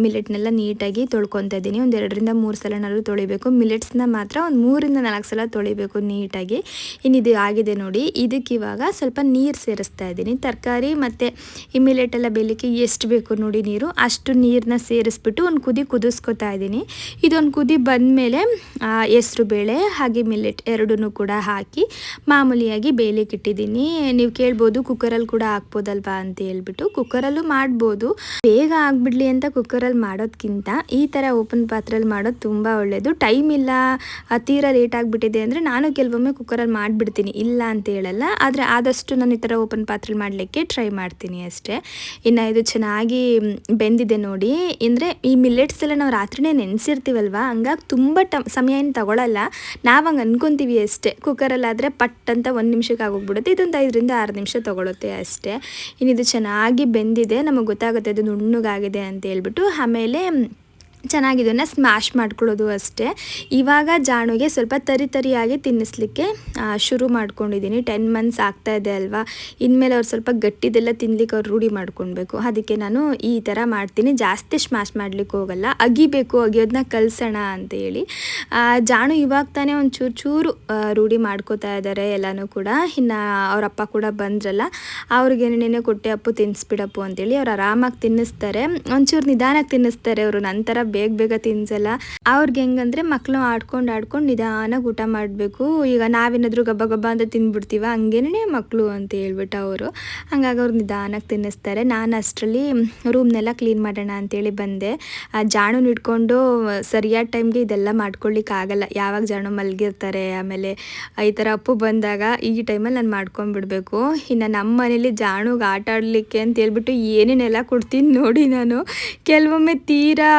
ಮಿಲೆಟ್ನೆಲ್ಲ ನೀಟಾಗಿ ತೊಳ್ಕೊತಾ ಇದ್ದೀನಿ. ಒಂದು 2 ರಿಂದ 3 ಸಲನಾದರೂ ತೊಳಿಬೇಕು. ಮಿಲೆಟ್ಸ್ನ ಮಾತ್ರ ಒಂದು 3 ರಿಂದ 4 ಸಲ ತೊಳಿಬೇಕು ನೀಟಾಗಿ. ಇನ್ನಿದು ಆಗಿದೆ ನೋಡಿ. ಇದಕ್ಕೆ ಇವಾಗ ಸ್ವಲ್ಪ ನೀರು ಸೇರಿಸ್ತಾ ಇದ್ದೀನಿ. ತರಕಾರಿ ಮತ್ತು ಈ ಮಿಲೆಟೆಲ್ಲ ಬೇಯಲಿಕ್ಕೆ ಎಷ್ಟು ಬೇಕು ನೋಡಿ ನೀರು, ಅಷ್ಟು ನೀರನ್ನ ಸೇರಿಸ್ಬಿಟ್ಟು ಒಂದು ಕುದಿಸ್ಕೊತಾ ಇದ್ದೀನಿ. ಇದೊಂದು ಕುದಿ ಬಂದಮೇಲೆ ಹೆಸರು ಬೇಳೆ ಹಾಗೆ ಮಿಲೆಟ್ ಎರಡನ್ನೂ ಕೂಡ ಹಾಕಿ ಮಾಮೂಲಿಯಾಗಿ ಬೇಯಲಿಕ್ಕೆ ಇಟ್ಟಿದ್ದೀನಿ. ನೀವು ಕೇಳ್ಬೋದು ಕುಕ್ಕರಲ್ಲಿ ಕೂಡ ಹಾಕ್ಬೋದಲ್ವಾ ಅಂತ ಹೇಳ್ಬಿಟ್ಟು. ಕುಕ್ಕರಲ್ಲೂ ಮಾಡ್ಬೋದು, ಬೇಗ ಆಗಿಬಿಡ್ಲಿ ಅಂತ ಕುಕ್ಕರಲ್ಲಿ ಮಾಡೋದಕ್ಕಿಂತ ಈ ಥರ ಓಪನ್ ಪಾತ್ರೆಯಲ್ಲಿ ಮಾಡೋದು ತುಂಬ ಒಳ್ಳೆಯದು. ಟೈಮ್ ಇಲ್ಲ, ತೀರಾ ಲೇಟ್ ಆಗಿಬಿಟ್ಟಿದೆ ಅಂದರೆ ನಾನು ಕೆಲವೊಮ್ಮೆ ಕುಕ್ಕರಲ್ಲಿ ಮಾಡಿಬಿಡ್ತೀನಿ, ಇಲ್ಲ ಅಂತ ಹೇಳಲ್ಲ. ಆದರೆ ಆದಷ್ಟು ನಾನು ಈ ಥರ ಓಪನ್ ಪಾತ್ರೆಯಲ್ಲಿ ಮಾಡಲಿಕ್ಕೆ ಟ್ರೈ ಮಾಡ್ತೀನಿ ಅಷ್ಟೇ. ಇನ್ನು ಇದು ಚೆನ್ನಾಗಿ ಬೆಂದಿದೆ ನೋಡಿ. ಅಂದರೆ ಈ ಮಿಲ್ಲೆಟ್ಸ್ ಎಲ್ಲ ನಾವು ರಾತ್ರಿನೇ ನೆನೆಸಿರ್ತೀವಲ್ವ, ಹಂಗಾಗಿ ತುಂಬ ಸಮಯ ಏನು ತಗೊಳ್ಳಲ್ಲ. ನಾವು ಹಂಗೆ ಅನ್ಕೊತೀವಿ ಅಷ್ಟೇ. ಕುಕ್ಕರಲ್ಲಾದರೆ ಪಟ್ ಅಂತ 1 ನಿಮಿಷಕ್ಕೆ ಆಗೋಗ್ಬಿಡುತ್ತೆ. ಇದೊಂದು 5 ರಿಂದ 6 ನಿಮಿಷ ತೊಗೊಳುತ್ತೆ ಅಷ್ಟೇ. ಇನ್ನಿದು ಚೆನ್ನಾಗಿ ಬೆಂದಿದೆ, ನಮಗೆ ಗೊತ್ತಾಗುತ್ತೆ ಅದು ನುಣ್ಣಗಾಗಿದೆ ಅಂತ ಹೇಳ್ಬಿಟ್ಟು. ಆಮೇಲೆ ಚೆನ್ನಾಗಿದನ್ನು ಸ್ಮ್ಯಾಶ್ ಮಾಡ್ಕೊಳ್ಳೋದು ಅಷ್ಟೇ. ಇವಾಗ ಜಾಣುಗೆ ಸ್ವಲ್ಪ ತರಿಯಾಗಿ ತಿನ್ನಿಸ್ಲಿಕ್ಕೆ ಶುರು ಮಾಡ್ಕೊಂಡಿದ್ದೀನಿ. 10 ಮಂತ್ಸ್ ಆಗ್ತಾಯಿದೆ ಅಲ್ವಾ, ಇನ್ಮೇಲೆ ಅವ್ರು ಸ್ವಲ್ಪ ಗಟ್ಟಿದೆಲ್ಲ ತಿನ್ಲಿಕ್ಕೆ ಅವ್ರು ರೂಢಿ ಮಾಡ್ಕೊಳ್ಬೇಕು. ಅದಕ್ಕೆ ನಾನು ಈ ಥರ ಮಾಡ್ತೀನಿ, ಜಾಸ್ತಿ ಸ್ಮ್ಯಾಶ್ ಮಾಡ್ಲಿಕ್ಕೆ ಹೋಗಲ್ಲ. ಅಗಿಯೋದನ್ನ ಕಲಿಸೋಣ ಅಂತೇಳಿ. ಜಾಣು ಇವಾಗ ತಾನೇ ಒಂದು ಚೂರು ರೂಢಿ ಮಾಡ್ಕೋತಾ ಇದ್ದಾರೆ ಎಲ್ಲನೂ ಕೂಡ. ಇನ್ನು ಅವರಪ್ಪ ಕೂಡ ಬಂದ್ರಲ್ಲ, ಅವ್ರಿಗೇನೇನೇ ಕೊಟ್ಟೆ ಅಪ್ಪು ತಿನ್ನಿಸ್ಬಿಡಪ್ಪು ಅಂತೇಳಿ ಅವ್ರು ಆರಾಮಾಗಿ ತಿನ್ನಿಸ್ತಾರೆ. ಒಂಚೂರು ನಿಧಾನಕ್ಕೆ ತಿನ್ನಿಸ್ತಾರೆ ಅವರು, ನಂತರ ಬೇಗ ತಿನ್ಸಲ್ಲ. ಅವ್ರಿಗೆ ಹೆಂಗಂದ್ರೆ ಮಕ್ಕಳು ಆಡ್ಕೊಂಡು ನಿಧಾನಾಗಿ ಊಟ ಮಾಡಬೇಕು. ಈಗ ನಾವೇನಾದರೂ ಗಬ್ಬ ಅಂತ ತಿಂದ್ಬಿಡ್ತೀವ, ಹಂಗೇನೇ ಮಕ್ಕಳು ಅಂತ ಹೇಳ್ಬಿಟ್ಟು ಅವರು. ಹಂಗಾಗಿ ಅವ್ರು ನಿಧಾನಕ್ಕೆ ತಿನ್ನಿಸ್ತಾರೆ. ನಾನು ಅಷ್ಟರಲ್ಲಿ ರೂಮ್ನೆಲ್ಲ ಕ್ಲೀನ್ ಮಾಡೋಣ ಅಂತೇಳಿ ಬಂದೆ. ಜಾಣು ಇಟ್ಕೊಂಡು ಸರಿಯಾದ ಟೈಮ್ಗೆ ಇದೆಲ್ಲ ಮಾಡ್ಕೊಳ್ಳಿಕ್ಕೆ ಆಗಲ್ಲ. ಯಾವಾಗ ಜಾಣು ಮಲಗಿರ್ತಾರೆ, ಆಮೇಲೆ ಈ ಥರ ಅಪ್ಪು ಬಂದಾಗ ಈ ಟೈಮಲ್ಲಿ ನಾನು ಮಾಡ್ಕೊಂಡ್ಬಿಡ್ಬೇಕು. ಇನ್ನು ನಮ್ಮ ಮನೇಲಿ ಜಾಣುಗೆ ಆಟ ಆಡಲಿಕ್ಕೆ ಅಂತ ಹೇಳ್ಬಿಟ್ಟು ಏನೇನೆಲ್ಲ ಕೊಡ್ತೀನಿ ನೋಡಿ ನಾನು. ಕೆಲವೊಮ್ಮೆ ತೀರಾ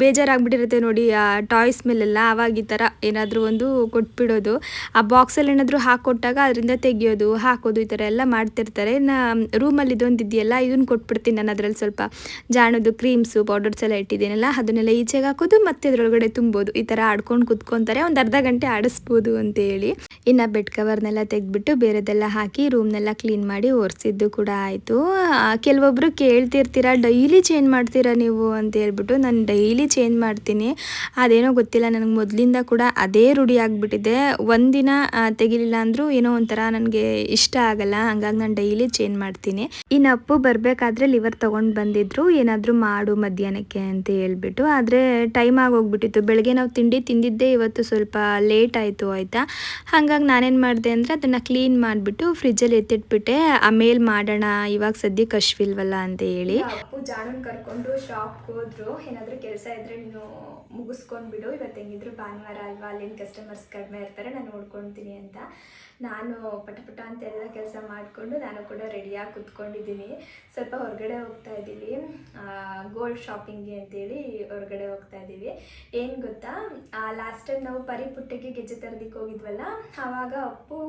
ಬೇಜಾರಾಗ್ಬಿಟ್ಟಿರುತ್ತೆ ನೋಡಿ ಆ ಟಾಯ್ಸ್ ಮೇಲೆಲ್ಲ, ಆವಾಗ ಈ ಥರ ಏನಾದರೂ ಒಂದು ಕೊಟ್ಬಿಡೋದು. ಆ ಬಾಕ್ಸಲ್ಲಿ ಏನಾದರೂ ಹಾಕ್ಕೊಟ್ಟಾಗ ಅದರಿಂದ ತೆಗಿಯೋದು ಹಾಕೋದು ಈ ಥರ ಎಲ್ಲ ಮಾಡ್ತಿರ್ತಾರೆ. ಇನ್ನು ರೂಮಲ್ಲಿ ಇದೊಂದು ಇದೆಯಲ್ಲ, ಇದನ್ನು ಕೊಟ್ಬಿಡ್ತೀನಿ ನಾನು. ಅದರಲ್ಲಿ ಸ್ವಲ್ಪ ಜಾಣದು ಕ್ರೀಮ್ಸು ಪೌಡರ್ಸ್ ಎಲ್ಲ ಇಟ್ಟಿದ್ದೀನಲ್ಲ, ಅದನ್ನೆಲ್ಲ ಈಚೆಗೆ ಹಾಕೋದು ಮತ್ತು ಅದರೊಳಗಡೆ ತುಂಬೋದು. ಈ ಥರ ಆಡ್ಕೊಂಡು ಕುತ್ಕೊತಾರೆ, ಒಂದು ಅರ್ಧ ಗಂಟೆ ಆಡಿಸ್ಬೋದು ಅಂತೇಳಿ. ಇನ್ನು ಬೆಡ್ ಕವರ್ನೆಲ್ಲ ತೆಗೆದ್ಬಿಟ್ಟು ಬೇರೆದೆಲ್ಲ ಹಾಕಿ ರೂಮ್ನೆಲ್ಲ ಕ್ಲೀನ್ ಮಾಡಿ ಒರೆಸಿದ್ದು ಕೂಡ ಆಯಿತು. ಕೆಲವೊಬ್ಬರು ಕೇಳ್ತಿರ್ತೀರ, ಡೈಲಿ ಚೇಂಜ್ ಮಾಡ್ತೀರಾ ನೀವು ಅಂತ ಹೇಳ್ಬಿಟ್ಟು. ನಾನು ಡೈಲಿ ಡೈಲಿ ಚೇಂಜ್ ಮಾಡ್ತೀನಿ. ಅದೇನೋ ಗೊತ್ತಿಲ್ಲ, ನನಗೆ ಮೊದಲಿಂದ ಕೂಡ ಅದೇ ರೂಢಿ ಆಗಿಬಿಟ್ಟಿದೆ. ಒಂದಿನ ತೆಗಿಲಿಲ್ಲ ಅಂದರೂ ಏನೋ ಒಂಥರ ನನಗೆ ಇಷ್ಟ ಆಗಲ್ಲ, ಹಂಗಾಗಿ ನಾನು ಡೈಲಿ ಚೇಂಜ್ ಮಾಡ್ತೀನಿ. ಇನ್ನು ಅಪ್ಪು ಬರಬೇಕಾದ್ರೆ ಲಿವರ್ ತೊಗೊಂಡು ಬಂದಿದ್ರು, ಏನಾದರೂ ಮಾಡು ಮಧ್ಯಾಹ್ನಕ್ಕೆ ಅಂತ ಹೇಳ್ಬಿಟ್ಟು. ಆದರೆ ಟೈಮ್ ಆಗೋಗ್ಬಿಟ್ಟಿತ್ತು. ಬೆಳಗ್ಗೆ ನಾವು ತಿಂಡಿ ತಿಂದಿದ್ದೇ ಇವತ್ತು ಸ್ವಲ್ಪ ಲೇಟ್ ಆಯಿತು ಆಯಿತಾ. ಹಾಗಾಗಿ ನಾನೇನು ಮಾಡಿದೆ ಅಂದರೆ ಅದನ್ನು ಕ್ಲೀನ್ ಮಾಡಿಬಿಟ್ಟು ಫ್ರಿಜ್ಜಲ್ಲಿ ಎತ್ತಿಟ್ಬಿಟ್ಟೆ. ಆಮೇಲೆ ಮಾಡೋಣ, ಇವಾಗ ಸದ್ಯಕ್ಕೆ ಹಶ್ವಿಲ್ವಲ್ಲ ಅಂತ ಹೇಳಿ. ಅಪ್ಪು ಜಾಣನ್ ಕರ್ಕೊಂಡು ಶಾಪ್ಗೆ ಹೋದ್ರು. ಏನಾದರೂ ಕೆಲಸ ಇದ್ದರೆ ನೀನು ಮುಗಿಸ್ಕೊಂಡ್ಬಿಡು, ಇವತ್ತು ಹೆಂಗಿದ್ರು ಭಾನುವಾರ ಅಲ್ವಾ, ಅಲ್ಲಿನ ಕಸ್ಟಮರ್ಸ್ ಕಡಿಮೆ ಇರ್ತಾರೆ, ನಾನು ನೋಡ್ಕೊಳ್ತೀನಿ ಅಂತ. ನಾನು ಪಟ ಅಂತ ಎಲ್ಲ ಕೆಲಸ ಮಾಡಿಕೊಂಡು ನಾನು ಕೂಡ ರೆಡಿಯಾಗಿ ಕುತ್ಕೊಂಡಿದ್ದೀನಿ. ಸ್ವಲ್ಪ ಹೊರಗಡೆ ಹೋಗ್ತಾ ಇದ್ದೀವಿ, ಗೋಲ್ಡ್ ಶಾಪಿಂಗ್ಗೆ ಅಂತೇಳಿ ಹೊರಗಡೆ ಹೋಗ್ತಾ ಇದ್ದೀವಿ. ಏನು ಗೊತ್ತಾ, ಲಾಸ್ಟ್ ಟೈಮ್ ನಾವು ಪರಿಪುಟ್ಟಿಗೆ ಗೆಜ್ಜೆ ತರದಿಕ್ಕೆ ಹೋಗಿದ್ವಲ್ಲ, ಆವಾಗ ಅಪ್ಪು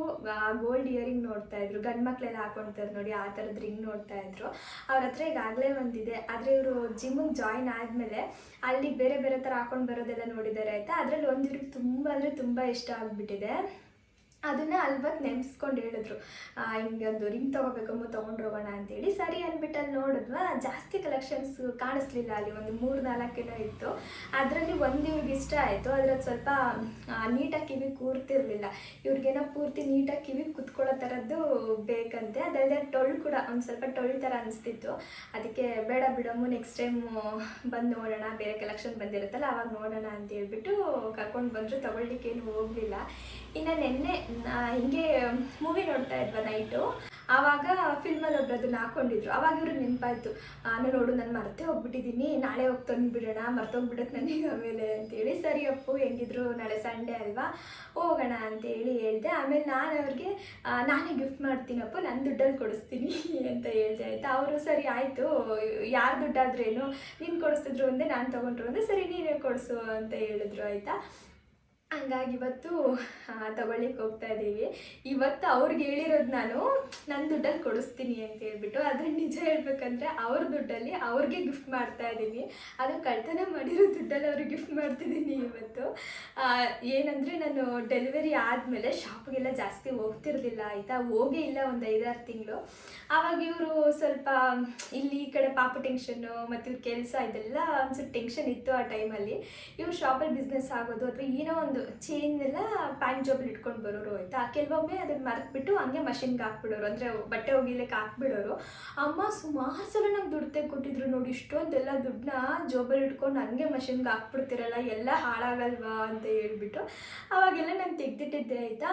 ಗೋಲ್ಡ್ ಇಯರಿಂಗ್ ನೋಡ್ತಾ ಇದ್ರು. ಗಂಡು ಮಕ್ಕಳೆಲ್ಲ ಹಾಕೊಳ್ತಾರೆ ನೋಡಿ, ಆ ಥರದ್ದು ರಿಂಗ್ ನೋಡ್ತಾ ಇದ್ರು. ಅವ್ರ ಹತ್ರ ಈಗಾಗಲೇ ಒಂದಿದೆ, ಆದರೆ ಇವರು ಜಿಮ್ಮಿಗೆ ಜಾಯಿನ್ ಆದಮೇಲೆ ಅಲ್ಲಿ ಬೇರೆ ಬೇರೆ ಥರ ಹಾಕೊಂಡು ಬರೋದೆಲ್ಲ ನೋಡಿದ್ದಾರೆ ಆಯಿತಾ. ಅದರಲ್ಲಿ ಒಂದು ಇವ್ರಿಗೆ ತುಂಬ ಅಂದರೆ ತುಂಬ ಇಷ್ಟ ಆಗಿಬಿಟ್ಟಿದೆ. ಅದನ್ನು ಅಲ್ಲಿ ಬಂದು ನೆನೆಸ್ಕೊಂಡು ಹೇಳಿದ್ರು, ಹಿಂಗೆ ಒಂದು ರಿಂಗ್ ತೊಗೋಬೇಕಮ್ಮ, ತೊಗೊಂಡೋಗೋಣ ಅಂತೇಳಿ. ಸರಿ ಅಂದ್ಬಿಟ್ಟು ಅಲ್ಲಿ ನೋಡಿದ್ವಾ, ಜಾಸ್ತಿ ಕಲೆಕ್ಷನ್ಸ್ ಕಾಣಿಸ್ಲಿಲ್ಲ. ಅಲ್ಲಿ ಒಂದು 3-4 ಇತ್ತು. ಅದರಲ್ಲಿ ಒಂದು ಇವ್ರಿಗೆ ಇಷ್ಟ ಆಯಿತು, ಅದ್ರಲ್ಲಿ ಸ್ವಲ್ಪ ನೀಟಾಗಿ ಕಿವಿ ಕೂರ್ತಿರ್ಲಿಲ್ಲ. ಇವ್ರಿಗೇನೋ ಪೂರ್ತಿ ನೀಟಾಗಿ ಕಿವಿ ಕುತ್ಕೊಳ್ಳೋ ಥರದ್ದು ಬೇಕಂತೆ. ಅದಲ್ಲದೆ ಟೊಳ್ಳು ಕೂಡ ಒಂದು ಸ್ವಲ್ಪ ಟೊಳ್ಳು ಥರ ಅನಿಸ್ತಿತ್ತು. ಅದಕ್ಕೆ ಬೇಡ ಬಿಡಮ್ಮು, ನೆಕ್ಸ್ಟ್ ಟೈಮು ಬಂದು ನೋಡೋಣ, ಬೇರೆ ಕಲೆಕ್ಷನ್ ಬಂದಿರುತ್ತಲ್ಲ ಆವಾಗ ನೋಡೋಣ ಅಂತ ಹೇಳ್ಬಿಟ್ಟು ಕರ್ಕೊಂಡು ಬಂದರು. ತೊಗೊಳ್ಲಿಕ್ಕೇನು ಹೋಗಲಿಲ್ಲ. ಇನ್ನು ನಿನ್ನೆ ಹಿಂಗೆ ಮೂವಿ ನೋಡ್ತಾ ಇದ್ವಾ ನೈಟು, ಆವಾಗ ಫಿಲ್ಮಲ್ಲಿ ಒಬ್ಬರದನ್ನ ಹಾಕ್ಕೊಂಡಿದ್ರು. ಆವಾಗ ಇವ್ರಿಗೆ ನೆನಪಾಯಿತು, ನಾನು ನೋಡು ನಾನು ಮರ್ತೇ ಹೋಗ್ಬಿಟ್ಟಿದ್ದೀನಿ, ನಾಳೆ ಹೋಗಿ ತಂದುಬಿಡೋಣ, ಮರ್ತೋಗ್ಬಿಡುತ್ತೆ ನನಗೆ ಆಮೇಲೆ ಅಂತೇಳಿ. ಸರಿ ಅಪ್ಪು, ಹೆಂಗಿದ್ರು ನಾಳೆ ಸಂಡೇ ಅಲ್ವಾ, ಹೋಗೋಣ ಅಂತೇಳಿ ಹೇಳಿದೆ. ಆಮೇಲೆ ನಾನು ಅವ್ರಿಗೆ ನಾನೇ ಗಿಫ್ಟ್ ಮಾಡ್ತೀನಪ್ಪ, ನನ್ನ ದುಡ್ಡಲ್ಲಿ ಕೊಡಿಸ್ತೀನಿ ಅಂತ ಹೇಳಿದೆ ಆಯಿತಾ. ಅವರು ಸರಿ ಆಯಿತು, ಯಾರು ದುಡ್ಡಾದ್ರೇನು, ನೀನು ಕೊಡಿಸ್ತಿದ್ರು ಒಂದೇ, ನಾನು ತೊಗೊಂಡ್ರು ಒಂದೇ, ಸರಿ ನೀನೇ ಕೊಡಿಸು ಅಂತ ಹೇಳಿದ್ರು ಆಯಿತಾ. ಹಂಗಾಗಿ ಇವತ್ತು ತಗೊಳ್ಳಿಕ್ಕೆ ಹೋಗ್ತಾ ಇದ್ದೀವಿ. ಇವತ್ತು ಅವ್ರಿಗೆ ಹೇಳಿರೋದು ನಾನು ನನ್ನ ದುಡ್ಡಲ್ಲಿ ಕೊಡಿಸ್ತೀನಿ ಅಂತ ಹೇಳ್ಬಿಟ್ಟು. ಆದರೆ ನಿಜ ಹೇಳ್ಬೇಕಂದ್ರೆ ಅವ್ರ ದುಡ್ಡಲ್ಲಿ ಅವ್ರಿಗೆ ಗಿಫ್ಟ್ ಮಾಡ್ತಾ ಇದ್ದೀನಿ. ಅದು ಕಳ್ತನ ಮಾಡಿರೋ ದುಡ್ಡಲ್ಲಿ ಅವ್ರಿಗೆ ಗಿಫ್ಟ್ ಮಾಡ್ತಿದ್ದೀನಿ ಇವತ್ತು. ಏನಂದರೆ ನಾನು ಡೆಲಿವರಿ ಆದಮೇಲೆ ಶಾಪ್ಗೆಲ್ಲ ಜಾಸ್ತಿ ಹೋಗ್ತಿರ್ಲಿಲ್ಲ ಆಯಿತಾ, ಹೋಗೇ ಇಲ್ಲ ಒಂದು 5-6 ತಿಂಗಳು. ಆವಾಗ ಇವರು ಸ್ವಲ್ಪ ಇಲ್ಲಿ ಈ ಕಡೆ ಪಾಪ ಟೆನ್ಷನ್ನು ಮತ್ತು ಇವ್ರ ಕೆಲಸ ಇದೆಲ್ಲ ಒಂದು ಸ್ವಲ್ಪ ಟೆನ್ಷನ್ ಇತ್ತು ಆ ಟೈಮಲ್ಲಿ. ಇವ್ರು ಶಾಪಲ್ಲಿ ಬಿಸ್ನೆಸ್ ಆಗೋದು ಅಥವಾ ಏನೋ ಒಂದು ಚೇನ್ ಎಲ್ಲ ಪ್ಯಾಂಟ್ ಜಾಬಲ್ಲಿ ಇಟ್ಕೊಂಡು ಬರೋರು ಆಯಿತಾ. ಕೆಲವೊಮ್ಮೆ ಅದನ್ನು ಮರೆತುಬಿಟ್ಟು ಹಂಗೆ ಮಷಿನ್ಗೆ ಹಾಕ್ಬಿಡೋರು, ಅಂದರೆ ಬಟ್ಟೆ ಒಗಿಲಿಕ್ಕೆ ಹಾಕ್ಬಿಡೋರು. ಅಮ್ಮ ಸುಮಾರು ಸಲ ನಂಗೆ ದುಡ್ಡು ತೆಗೆದುಕೊಟ್ಟಿದ್ರು ನೋಡಿ, ಇಷ್ಟೊಂದೆಲ್ಲ ದುಡ್ಡನ್ನ ಜೋಬಲ್ಲಿ ಇಟ್ಕೊಂಡು ಹಂಗೆ ಮಷಿನ್ಗೆ ಹಾಕ್ಬಿಡ್ತಿರಲ್ಲ, ಎಲ್ಲ ಹಾಳಾಗಲ್ವಾ ಅಂತ ಹೇಳ್ಬಿಟ್ಟು ಅವಾಗೆಲ್ಲ ನಾನು ತೆಗೆದಿಟ್ಟಿದ್ದೆ ಆಯಿತಾ.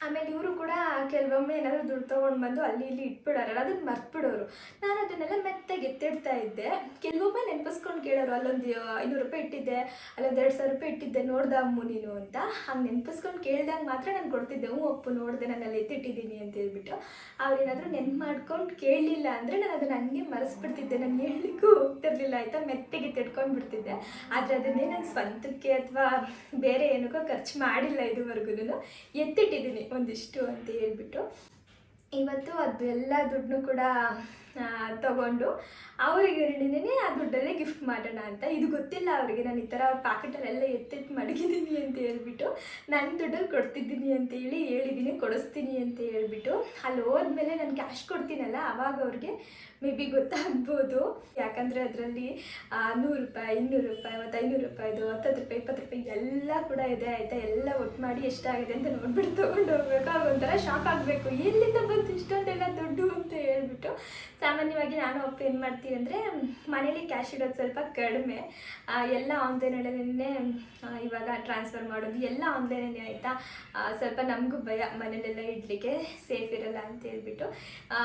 ಆಮೇಲೆ ಇವರು ಕೂಡ ಕೆಲವೊಮ್ಮೆ ಏನಾದರೂ ದುಡ್ಡು ತೊಗೊಂಡು ಬಂದು ಅಲ್ಲಿ ಇಲ್ಲಿ ಇಟ್ಬಿಡೋರಲ್ಲ, ಅದನ್ನು ಮರ್ತ್ಬಿಡೋರು. ನಾನು ಅದನ್ನೆಲ್ಲ ಮೆತ್ತಾಗಿ ಎತ್ತಿಡ್ತಾ ಇದ್ದೆ. ಕೆಲವೊಮ್ಮೆ ನೆನಪಿಸ್ಕೊಂಡು ಕೇಳೋರು, ಅಲ್ಲೊಂದು 500 ರೂಪಾಯಿ ಇಟ್ಟಿದ್ದೆ, ಅಲ್ಲೊಂದು 2,000 ರೂಪಾಯಿ ಇಟ್ಟಿದ್ದೆ, ನೋಡ್ದೆ ಅಮ್ಮು ನೀನು ಅಂತ. ಹಂಗೆ ನೆನಪಿಸ್ಕೊಂಡು ಕೇಳಿದಾಗ ಮಾತ್ರ ನಾನು ಕೊಡ್ತಿದ್ದೆ. ಅಪ್ಪು ನೋಡಿದೆ, ನಾನು ಅಲ್ಲಿ ಎತ್ತಿಟ್ಟಿದ್ದೀನಿ ಅಂತ ಹೇಳ್ಬಿಟ್ಟು. ಅವ್ರೇನಾದರೂ ನೆನ್ಪು ಮಾಡ್ಕೊಂಡು ಕೇಳಲಿಲ್ಲ ಅಂದರೆ ನಾನು ಅದನ್ನು ಹಂಗೆ ಮರೆಸ್ಬಿಡ್ತಿದ್ದೆ, ನಾನು ಹೇಳಲಿಕ್ಕೂ ಹೋಗ್ತಿರ್ಲಿಲ್ಲ ಆಯಿತಾ. ಮೆತ್ತಗೆ ತಿಡ್ಕೊಂಡು ಬಿಡ್ತಿದ್ದೆ. ಆದರೆ ಅದನ್ನೇ ನಾನು ಸ್ವಂತಕ್ಕೆ ಅಥವಾ ಬೇರೆ ಏನಕ್ಕೋ ಖರ್ಚು ಮಾಡಿಲ್ಲ ಇದುವರೆಗೂ, ಎತ್ತಿಟ್ಟಿದ್ದೀನಿ ಒಂದಿಷ್ಟು ಅಂತ ಹೇಳ್ಬಿಟ್ಟು. ಇವತ್ತು ಅದು ಎಲ್ಲ ದುಡ್ಡನ್ನು ಕೂಡ ತಗೊಂಡು ಅವರಿಗೆ ಹೇಳಿದ್ದೀನಿ ಆ ದುಡ್ಡಲ್ಲೇ ಗಿಫ್ಟ್ ಮಾಡೋಣ ಅಂತ. ಇದು ಗೊತ್ತಿಲ್ಲ ಅವರಿಗೆ, ನಾನು ಈ ಥರ ಪ್ಯಾಕೆಟಲ್ಲೆಲ್ಲ ಎತ್ತಿಟ್ಟು ಮಡಗಿದ್ದೀನಿ ಅಂತ ಹೇಳ್ಬಿಟ್ಟು, ನನ್ನ ದುಡ್ಡಲ್ಲಿ ಕೊಡ್ತಿದ್ದೀನಿ ಅಂತೇಳಿ ಹೇಳಿದ್ದೀನಿ, ಕೊಡಿಸ್ತೀನಿ ಅಂತ ಹೇಳ್ಬಿಟ್ಟು. ಅಲ್ಲಿ ಹೋದ್ಮೇಲೆ ನಾನು ಕ್ಯಾಶ್ ಕೊಡ್ತೀನಲ್ಲ, ಆವಾಗ ಅವ್ರಿಗೆ ಮೇ ಬಿ ಗೊತ್ತಾಗ್ಬೋದು. ಯಾಕಂದರೆ ಅದರಲ್ಲಿ 100 ರೂಪಾಯಿ, 200 ರೂಪಾಯಿ, ಮತ್ತು 500 ರೂಪಾಯಿದು, 10 ರೂಪಾಯಿ, 20 ರೂಪಾಯಿ ಎಲ್ಲ ಕೂಡ ಇದೆ ಆಯಿತಾ. ಎಲ್ಲ ಒಟ್ಟು ಮಾಡಿ ಎಷ್ಟಾಗಿದೆ ಅಂತ ನೋಡ್ಬಿಟ್ಟು ತೊಗೊಂಡು ಹೋಗ್ಬೇಕು. ಆಗ ಒಂಥರ ಶಾಕ್ ಆಗಬೇಕು, ಎಲ್ಲಿಂದ ಬಂತು ಇಷ್ಟೊಂದೆಲ್ಲ ದುಡ್ಡು ಅಂತ ಹೇಳ್ಬಿಟ್ಟು. ಸಾಮಾನ್ಯವಾಗಿ ನಾನು ಅಪ್ಪ ಏನು ಮಾಡ್ತೀವಿ ಅಂದರೆ, ಮನೇಲಿ ಕ್ಯಾಶ್ ಇಡೋದು ಸ್ವಲ್ಪ ಕಡಿಮೆ, ಎಲ್ಲ ಆನ್ಲೈನಲ್ಲೇ ಇವಾಗ ಟ್ರಾನ್ಸ್ಫರ್ ಮಾಡೋದು ಎಲ್ಲ ಆನ್ಲೈನಲ್ಲೇ ಆಯಿತಾ. ಸ್ವಲ್ಪ ನಮಗೂ ಭಯ ಮನೇಲೆಲ್ಲ ಇಡಲಿಕ್ಕೆ ಸೇಫ್ ಇರಲ್ಲ ಅಂತ ಹೇಳ್ಬಿಟ್ಟು.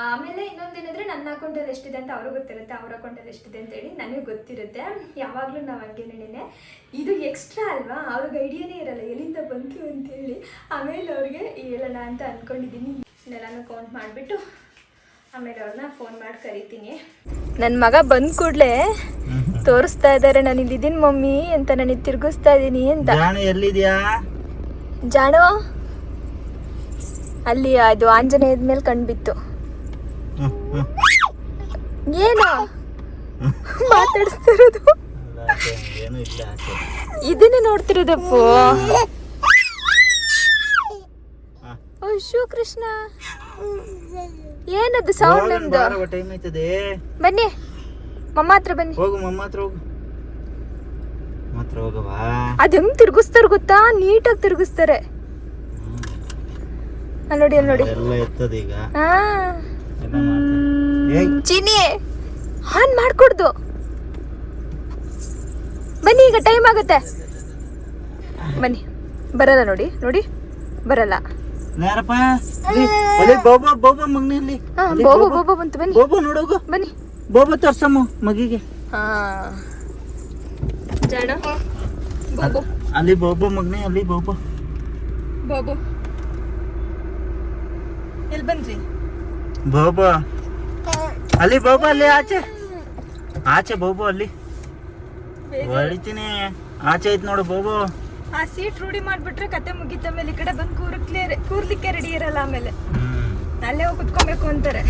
ಆಮೇಲೆ ಇನ್ನೊಂದೇನೆಂದರೆ, ನನ್ನ ಅಕೌಂಟಲ್ಲಿ ಎಷ್ಟಿದೆ ಅಂತ ಅವ್ರಿಗೆ ಗೊತ್ತಿರುತ್ತೆ, ಅವ್ರ ಅಕೌಂಟಲ್ಲಿ ಎಷ್ಟಿದೆ ಅಂತೇಳಿ ನನಗೆ ಗೊತ್ತಿರುತ್ತೆ. ಯಾವಾಗಲೂ ನಾವು ಹಂಗೇನೇನೆ, ಇದು ಎಕ್ಸ್ಟ್ರಾ ಅಲ್ವಾ, ಅವ್ರಿಗೆ ಐಡಿಯಾನೇ ಇರಲ್ಲ ಎಲ್ಲಿಂದ ಬಂತು ಅಂತೇಳಿ. ಆಮೇಲೆ ಅವ್ರಿಗೆ ಹೇಳೋಣ ಅಂತ ಅಂದ್ಕೊಂಡಿದ್ದೀನಿ. ಎಲ್ಲನೂ ಕೌಂಟ್ ಮಾಡಿಬಿಟ್ಟು ಆಮೇಲೆ ಅವ್ರನ್ನ ಫೋನ್ ಮಾಡಿ ಕರಿತೀನಿ. ನನ್ನ ಮಗ ಬಂದ ಕೂಡಲೇ ತೋರಿಸ್ತಾ ಇದ್ದಾರೆ, ನಾನು ಇಲ್ಲಿದ್ದೀನಿ ಮಮ್ಮಿ ಅಂತ, ನನಗೆ ತಿರುಗಿಸ್ತಾ ಇದ್ದೀನಿ ಅಂತ. ಎಲ್ಲಿದ್ಯಾ ಜಾಣು? ಅಲ್ಲಿ ಅದು ಆಂಜನೇಯದ ಮೇಲೆ ಕಂಡುಬಿತ್ತು. ಏನು ಮಾತಾಡಿಸ್ತಿರೋದು? ಇದನ್ನೇ ನೋಡ್ತಿರೋದಪ್ಪು. ಓ ಕೃಷ್ಣ, ಏನದು ಸೌಂಡ್ ನಿಮ್ದು? ಟೈಮ್ ಆಯ್ತದೆ, ಬನ್ನಿ ಮಮ್ಮ ಹತ್ರ ಬನ್ನಿ. ಹೋಗು ಮಮ್ಮ ಹತ್ರ ಹೋಗು. ಹತ್ರ ಹೋಗವಾ? ಅದು ಹೆಂಗ್ ತಿರ್ಗಿಸ್ತಾರೆ ಗೊತ್ತಾ, ನೀಟಾಗಿ ತಿರ್ಗಿಸ್ತಾರೆ. ಅಲ್ಲಿ ನೋಡಿ ಅಲ್ಲಿ ನೋಡಿ. ಎಲ್ಲ ಎತ್ತದ ಈಗ. ಹಾ ಏನೋ ಮಾಡ್ತಾರೆ. ಏಯ್ ಚೀನಿ ಆನ್ ಮಾಡ್ಕೊಡ್ದು. ಬನ್ನಿ ಈಗ ಟೈಮ್ ಆಗುತ್ತೆ. ಬನ್ನಿ. ಬರಲ್ಲ ನೋಡಿ ನೋಡಿ ಬರಲ್ಲ. ಯಾರಪ್ಪ? ಅಲ್ಲಿ ಬೋಬೋ ಬೋಬೋ ಮಗ್ನಿ ಅಲ್ಲಿ. ಹಾ ಬೋಬೋ ಬೋಬೋ ಬಂತು. ಬನ್ನಿ ಬೋಬೋ ನೋಡೋಗು. ಬನ್ನಿ. ಬೋಬೋ ತೋರ್ಸಮ್ಮ ಮಗಿಗೆ. ಹಾ ಜಾಣ ಬೋಬೋ. ಅಲ್ಲಿ ಬೋಬೋ ಮಗ್ನಿ, ಅಲ್ಲಿ ಬೋಬೋ. ಬೋಬೋ ಎಲ್ಲಿ ಬಂದ್ರಿ? ಬೋಬೋ ಅಲ್ಲಿ, ಬೋಬೋ ಅಲ್ಲಿ ಆಚೆ ಆಚೆ. ಬೋಬೋ ಅಲ್ಲಿ ಹೊಳಿತೀನಿ. ಆಚೆ ಐತ್ ನೋಡು ಬೋಬೋ. ಆ ಸೀಟ್ ರೂಢಿ ಮಾಡ್ಬಿಟ್ರೆ ಕತೆ ಮುಗಿತ. ಮೇಲೆ ಈ ಕಡೆ ಬಂದು ಕೂರ್ಲಿಕ್ಕೆ ರೆಡಿ ಇರಲ್ಲ. ಆಮೇಲೆ ಅಲ್ಲೇ ಹೋಗಿ ಕುತ್ಕೊಬೇಕು ಅಂತಾರೆ.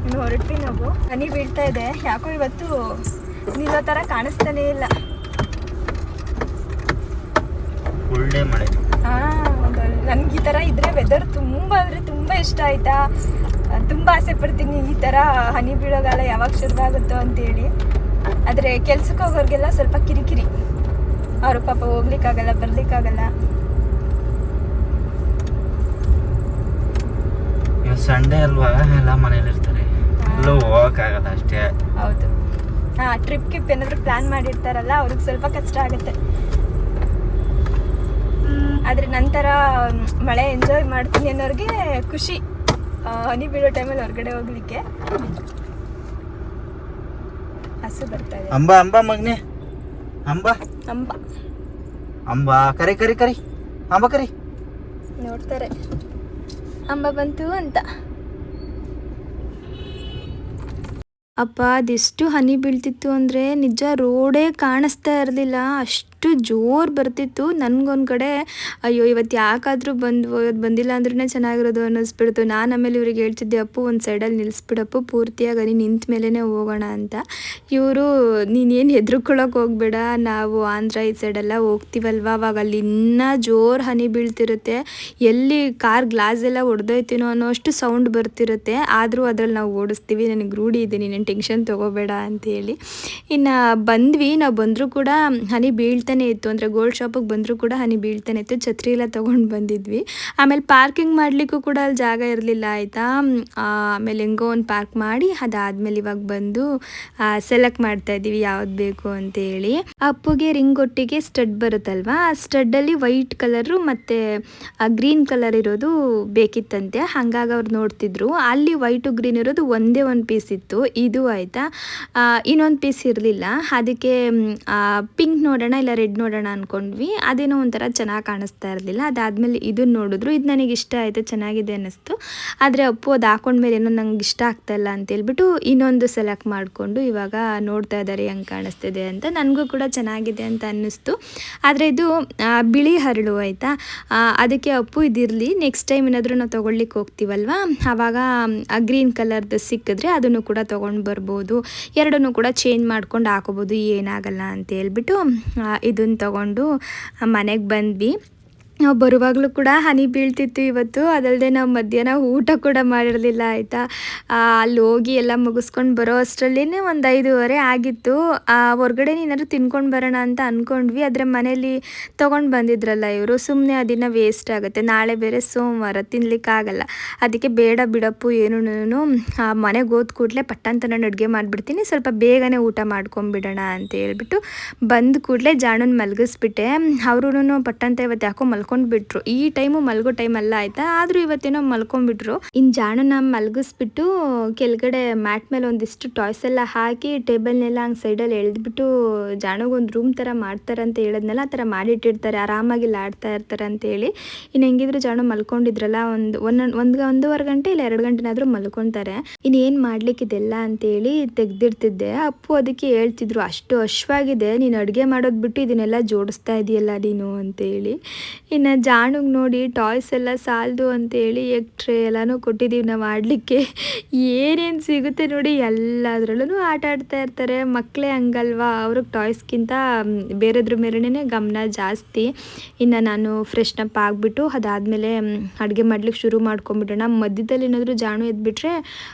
ಇನ್ನು ಹೊರಟ್ವಿ ನಾವು. ಹನಿ ಬೀಳ್ತಾ ಇದೆ. ಯಾಕೋ ಇವತ್ತು ನಿಲ್ಲೋ ತರ ಕಾಣಿಸ್ತಾನೆ ಇಲ್ಲ. ಫುಲ್ ಡೇ ಮಳೆ. ನನ್ಗೆ ಈ ತರ ಇದ್ರೆ ವೆದರ್ ತುಂಬಾ ಅಂದ್ರೆ ತುಂಬಾ ಇಷ್ಟ ಆಯ್ತಾ. ತುಂಬಾ ಆಸೆ ಪಡ್ತೀನಿ ಈ ತರ ಹನಿ ಬೀಳೋಗಾಲ ಯಾವಾಗ ಶುರುವಾಗುತ್ತೋ ಅಂತೇಳಿ. ಆದ್ರೆ ಕೆಲ್ಸಕ್ಕೆ ಹೋಗೋರ್ಗೆಲ್ಲ ಸ್ವಲ್ಪ ಕಿರಿಕಿರಿ. ಅವರು ಪಾಪ ಹೋಗ್ಲಿಕ್ಕಾಗಲ್ಲ, ಬರ್ಲಿಕ್ಕಾಗಲ್ಲ. ಸಂಡೇ ಅಲ್ವಾ, ಎಲ್ಲ ಮನೇಲಿ ಇರ್ತಾರೆ, ಎಲ್ಲೂ ಹೋಗಕ್ಕಾಗಲ್ಲ ಅಷ್ಟೇ. ಹೌದು. ಟ್ರಿಪ್ ಗಿಪ್ ಏನಾದ್ರು ಪ್ಲಾನ್ ಮಾಡಿರ್ತಾರಲ್ಲ, ಅವ್ರಿಗೆ ಸ್ವಲ್ಪ ಕಷ್ಟ ಆಗುತ್ತೆ. ಆದ್ರೆ ನಂತರ ಮಳೆ ಎಂಜಾಯ್ ಮಾಡ್ತೀನಿ ಅನ್ನೋರಿಗೆ ಖುಷಿ ಹನಿ ಬೀಳೋ ಟೈಮಲ್ಲಿ ಹೊರಗಡೆ ಹೋಗ್ಲಿಕ್ಕೆ. ಹಸು ಬರ್ತಾ ಇದೆ. ಅಂಬ ಅಂಬ ಮಗ್ನೆ, ಅಂಬ ಅಂಬ ಅಂಬ ಕರಿ ಕರಿ ಕರಿ, ಅಂಬ ಕರಿ. ನೋಡ್ತಾರೆ ಅಂಬ ಬಂತು ಅಂತ. ಅಪ್ಪ ಅದೆಷ್ಟು ಹನಿ ಬೀಳ್ತಿತ್ತು ಅಂದರೆ ನಿಜ ರೋಡೇ ಕಾಣಿಸ್ತಾ ಇರಲಿಲ್ಲ, ಅಷ್ಟು ಜೋರು ಬರ್ತಿತ್ತು. ನನಗೊಂದು ಕಡೆ ಅಯ್ಯೋ ಇವತ್ತು ಯಾಕಾದರೂ ಇವತ್ತು ಬಂದಿಲ್ಲ ಅಂದ್ರೂ ಚೆನ್ನಾಗಿರೋದು ಅನ್ನಿಸ್ಬಿಡ್ತು. ನಾನು ಆಮೇಲೆ ಇವ್ರಿಗೆ ಹೇಳ್ತಿದ್ದೆ, ಅಪ್ಪು ಒಂದು ಸೈಡಲ್ಲಿ ನಿಲ್ಲಿಸ್ಬಿಡಪ್ಪು, ಪೂರ್ತಿಯಾಗಿ ಹನಿ ನಿಂತ ಮೇಲೇ ಹೋಗೋಣ ಅಂತ. ಇವರು ನೀನೇನು ಹೆದ್ರುಕೊಳ್ಳೋಕೆ ಹೋಗ್ಬೇಡ, ನಾವು ಆಂಧ್ರ ಈ ಸೈಡೆಲ್ಲ ಹೋಗ್ತೀವಲ್ವ, ಅವಾಗ ಅಲ್ಲಿ ಇನ್ನೂ ಜೋರು ಹನಿ ಬೀಳ್ತಿರುತ್ತೆ. ಎಲ್ಲಿ ಕಾರ್ ಗ್ಲಾಸ್ ಎಲ್ಲ ಹೊಡೆದೋಯ್ತೀನೋ ಅನ್ನೋ ಅಷ್ಟು ಸೌಂಡ್ ಬರ್ತಿರುತ್ತೆ. ಆದರೂ ಅದ್ರಲ್ಲಿ ನಾವು ಓಡಿಸ್ತೀವಿ, ನನಗೆ ರೂಢಿ ಇದೆ, ನೀನೇನು ಟೆನ್ಷನ್ ತೊಗೋಬೇಡ ಅಂತೇಳಿ. ಇನ್ನು ಬಂದ್ವಿ. ನಾವು ಬಂದರೂ ಕೂಡ ಹನಿ ಬೀಳ್ತಾನೆ ಇತ್ತು. ಅಂದರೆ ಗೋಲ್ಡ್ ಶಾಪಿಗೆ ಬಂದರೂ ಕೂಡ ಹನಿ ಬೀಳ್ತಾನೆ ಇತ್ತು. ಛತ್ರಿ ಎಲ್ಲ ತೊಗೊಂಡು ಬಂದಿದ್ವಿ. ಆಮೇಲೆ ಪಾರ್ಕಿಂಗ್ ಮಾಡಲಿಕ್ಕೂ ಕೂಡ ಅಲ್ಲಿ ಜಾಗ ಇರಲಿಲ್ಲ ಆಯಿತಾ. ಆಮೇಲೆ ಹೆಂಗೋ ಒಂದು ಪಾರ್ಕ್ ಮಾಡಿ ಅದಾದಮೇಲೆ ಇವಾಗ ಬಂದು ಸೆಲೆಕ್ಟ್ ಮಾಡ್ತಾ ಇದ್ದೀವಿ ಯಾವ್ದು ಬೇಕು ಅಂತೇಳಿ. ಅಪ್ಪುಗೆ ರಿಂಗ್ ಒಟ್ಟಿಗೆ ಸ್ಟಡ್ ಬರುತ್ತಲ್ವ, ಆ ಸ್ಟಡ್ಡಲ್ಲಿ ವೈಟ್ ಕಲರು ಮತ್ತು ಗ್ರೀನ್ ಕಲರ್ ಇರೋದು ಬೇಕಿತ್ತಂತೆ. ಹಾಗಾಗಿ ಅವ್ರು ನೋಡ್ತಿದ್ರು. ಅಲ್ಲಿ ವೈಟು ಗ್ರೀನ್ ಇರೋದು ಒಂದೇ ಒಂದು ಪೀಸ್ ಇತ್ತು. ಇದು ಆಯಿತಾ, ಇನ್ನೊಂದು ಪೀಸ್ ಇರಲಿಲ್ಲ. ಅದಕ್ಕೆ ಪಿಂಕ್ ನೋಡೋಣ ಇಲ್ಲ ರೆಡ್ ನೋಡೋಣ ಅಂದ್ಕೊಂಡ್ವಿ. ಅದೇನೋ ಒಂಥರ ಚೆನ್ನಾಗಿ ಕಾಣಿಸ್ತಾ ಇರಲಿಲ್ಲ. ಅದಾದಮೇಲೆ ಇದನ್ನು ನೋಡಿದ್ರು, ಇದು ನನಗೆ ಇಷ್ಟ ಆಯಿತು, ಚೆನ್ನಾಗಿದೆ ಅನ್ನಿಸ್ತು. ಆದರೆ ಅಪ್ಪು ಅದು ಹಾಕೊಂಡ್ಮೇಲೆ ಏನೋ ನಂಗೆ ಇಷ್ಟ ಆಗ್ತಾಯಿಲ್ಲ ಅಂತೇಳ್ಬಿಟ್ಟು ಇನ್ನೊಂದು ಸೆಲೆಕ್ಟ್ ಮಾಡಿಕೊಂಡು ಇವಾಗ ನೋಡ್ತಾ ಇದ್ದಾರೆ ಹೆಂಗೆ ಕಾಣಿಸ್ತಿದೆ ಅಂತ. ನನಗೂ ಕೂಡ ಚೆನ್ನಾಗಿದೆ ಅಂತ ಅನ್ನಿಸ್ತು. ಆದರೆ ಇದು ಬಿಳಿ ಹರಳು ಆಯಿತಾ, ಅದಕ್ಕೆ ಅಪ್ಪು ಇದಿರಲಿ, ನೆಕ್ಸ್ಟ್ ಟೈಮ್ ಏನಾದರೂ ನಾವು ತೊಗೊಳ್ಲಿಕ್ಕೆ ಹೋಗ್ತೀವಲ್ವ, ಆವಾಗ ಗ್ರೀನ್ ಕಲರ್ದು ಸಿಕ್ಕಿದ್ರೆ ಅದನ್ನು ಕೂಡ ತೊಗೊಂಡು ಬರ್ಬೋದು, ಎರಡನ್ನೂ ಕೂಡ ಚೇಂಜ್ ಮಾಡ್ಕೊಂಡು ಹಾಕೋಬೋದು, ಏನಾಗಲ್ಲ ಅಂತ ಹೇಳ್ಬಿಟ್ಟು ಇದನ್ನು ತೊಗೊಂಡು ಮನೆಗೆ ಬಂದ್ವಿ. ನಾವು ಬರುವಾಗಲೂ ಕೂಡ ಹನಿ ಬೀಳ್ತಿತ್ತು ಇವತ್ತು. ಅದಲ್ಲದೆ ನಾವು ಮಧ್ಯಾಹ್ನ ಊಟ ಕೂಡ ಮಾಡಿರಲಿಲ್ಲ ಆಯಿತಾ. ಅಲ್ಲಿ ಹೋಗಿ ಎಲ್ಲ ಮುಗಿಸ್ಕೊಂಡು ಬರೋ ಅಷ್ಟರಲ್ಲೇ ಒಂದು 5:30 ಆಗಿತ್ತು. ಹೊರ್ಗಡೆ ಏನಾದ್ರು ತಿನ್ಕೊಂಡು ಬರೋಣ ಅಂತ ಅಂದ್ಕೊಂಡ್ವಿ. ಆದರೆ ಮನೇಲಿ ತೊಗೊಂಡು ಬಂದಿದ್ರಲ್ಲ ಇವರು, ಸುಮ್ಮನೆ ಅದನ್ನು ವೇಸ್ಟ್ ಆಗುತ್ತೆ, ನಾಳೆ ಬೇರೆ ಸೋಮವಾರ ತಿನ್ಲಿಕ್ಕಾಗಲ್ಲ. ಅದಕ್ಕೆ ಬೇಡ ಬಿಡಪ್ಪು, ಏನೂ ಮನೆಗೆ ಹೋದ ಕೂಡಲೇ ಪಟ್ಟಂತ ನಾನು ಅಡುಗೆ ಮಾಡಿಬಿಡ್ತೀನಿ, ಸ್ವಲ್ಪ ಬೇಗನೆ ಊಟ ಮಾಡ್ಕೊಂಬಿಡೋಣ ಅಂತ ಹೇಳ್ಬಿಟ್ಟು ಬಂದ ಕೂಡಲೇ ಜಾಣನ ಮಲಗಿಸ್ಬಿಟ್ಟೆ. ಅವ್ರೂ ಪಟ್ಟಂತ ಇವತ್ತು ಯಾಕೋ ಮಲ್ಕೊಂಡ್ಬಿಟ್ರು. ಈ ಟೈಮು ಮಲ್ಗೋ ಟೈಮ್ ಅಲ್ಲ ಆಯ್ತಾ, ಆದರೂ ಇವತ್ತೇನೋ ಮಲ್ಕೊಂಡ್ಬಿಟ್ರು. ಇನ್ನು ಜಾಣನ ಮಲಗಿಸ್ಬಿಟ್ಟು ಕೆಳಗಡೆ ಮ್ಯಾಟ್ ಮೇಲೆ ಒಂದಿಷ್ಟು ಟಾಯ್ಸ್ ಎಲ್ಲ ಹಾಕಿ ಟೇಬಲ್ನೆಲ್ಲ ಹಂಗೆ ಸೈಡಲ್ಲಿ ಎಳೆದ್ಬಿಟ್ಟು ಜಾಣಗೊಂದು ರೂಮ್ ಥರ ಮಾಡ್ತಾರೆ ಅಂತ ಹೇಳಿದ್ನಲ್ಲ, ಆ ಥರ ಮಾಡಿಟ್ಟಿರ್ತಾರೆ, ಆರಾಮಾಗಿ ಇಲ್ಲಿ ಆಡ್ತಾ ಇರ್ತಾರೆ ಅಂತೇಳಿ. ಇನ್ನು ಹೆಂಗಿದ್ರು ಜಾಣ ಮಲ್ಕೊಂಡಿದ್ರಲ್ಲ, ಒಂದೂವರೆ ಗಂಟೆ ಇಲ್ಲ 2 ಗಂಟೆನಾದರೂ ಮಲ್ಕೊತಾರೆ. ಇನ್ನೇನು ಮಾಡ್ಲಿಕ್ಕೆ ಇದೆಲ್ಲ ಅಂತೇಳಿ ತೆಗ್ದಿರ್ತಿದ್ದೆ. ಅಪ್ಪು ಅದಕ್ಕೆ ಹೇಳ್ತಿದ್ರು, ಅಷ್ಟು ಹಶ್ವಾಗಿದೆ, ನೀನು ಅಡುಗೆ ಮಾಡೋದು ಬಿಟ್ಟು ಇದನ್ನೆಲ್ಲ ಜೋಡಿಸ್ತಾ ಇದೆಯಲ್ಲ ನೀನು ಅಂತೇಳಿ. ಇನ್ನು ಜಾಣಿಗೆ ನೋಡಿ ಟಾಯ್ಸ್ ಎಲ್ಲ ಸಾಲದು ಅಂತೇಳಿ ಎಕ್ಟ್ರೆ ಎಲ್ಲನೂ ಕೊಟ್ಟಿದ್ದೀವಿ ನಾವು ಆಡಲಿಕ್ಕೆ. ಏನೇನು ಸಿಗುತ್ತೆ ನೋಡಿ ಎಲ್ಲದರಲ್ಲೂ ಆಟ ಆಡ್ತಾ ಇರ್ತಾರೆ. ಮಕ್ಕಳೇ ಹಂಗಲ್ವಾ, ಅವ್ರಿಗೆ ಟಾಯ್ಸ್ಗಿಂತ ಬೇರೆದ್ರ ಮೇಲೇ ಗಮನ ಜಾಸ್ತಿ. ಇನ್ನು ನಾನು ಫ್ರೆಶ್ನಪ್ ಆಗಿಬಿಟ್ಟು ಅದಾದಮೇಲೆ ಅಡುಗೆ ಮಾಡ್ಲಿಕ್ಕೆ ಶುರು ಮಾಡ್ಕೊಂಬಿಡೋಣ. ಮಧ್ಯದಲ್ಲಿ ಏನಾದರೂ ಜಾಣು ಎದ್ಬಿಟ್ರೆ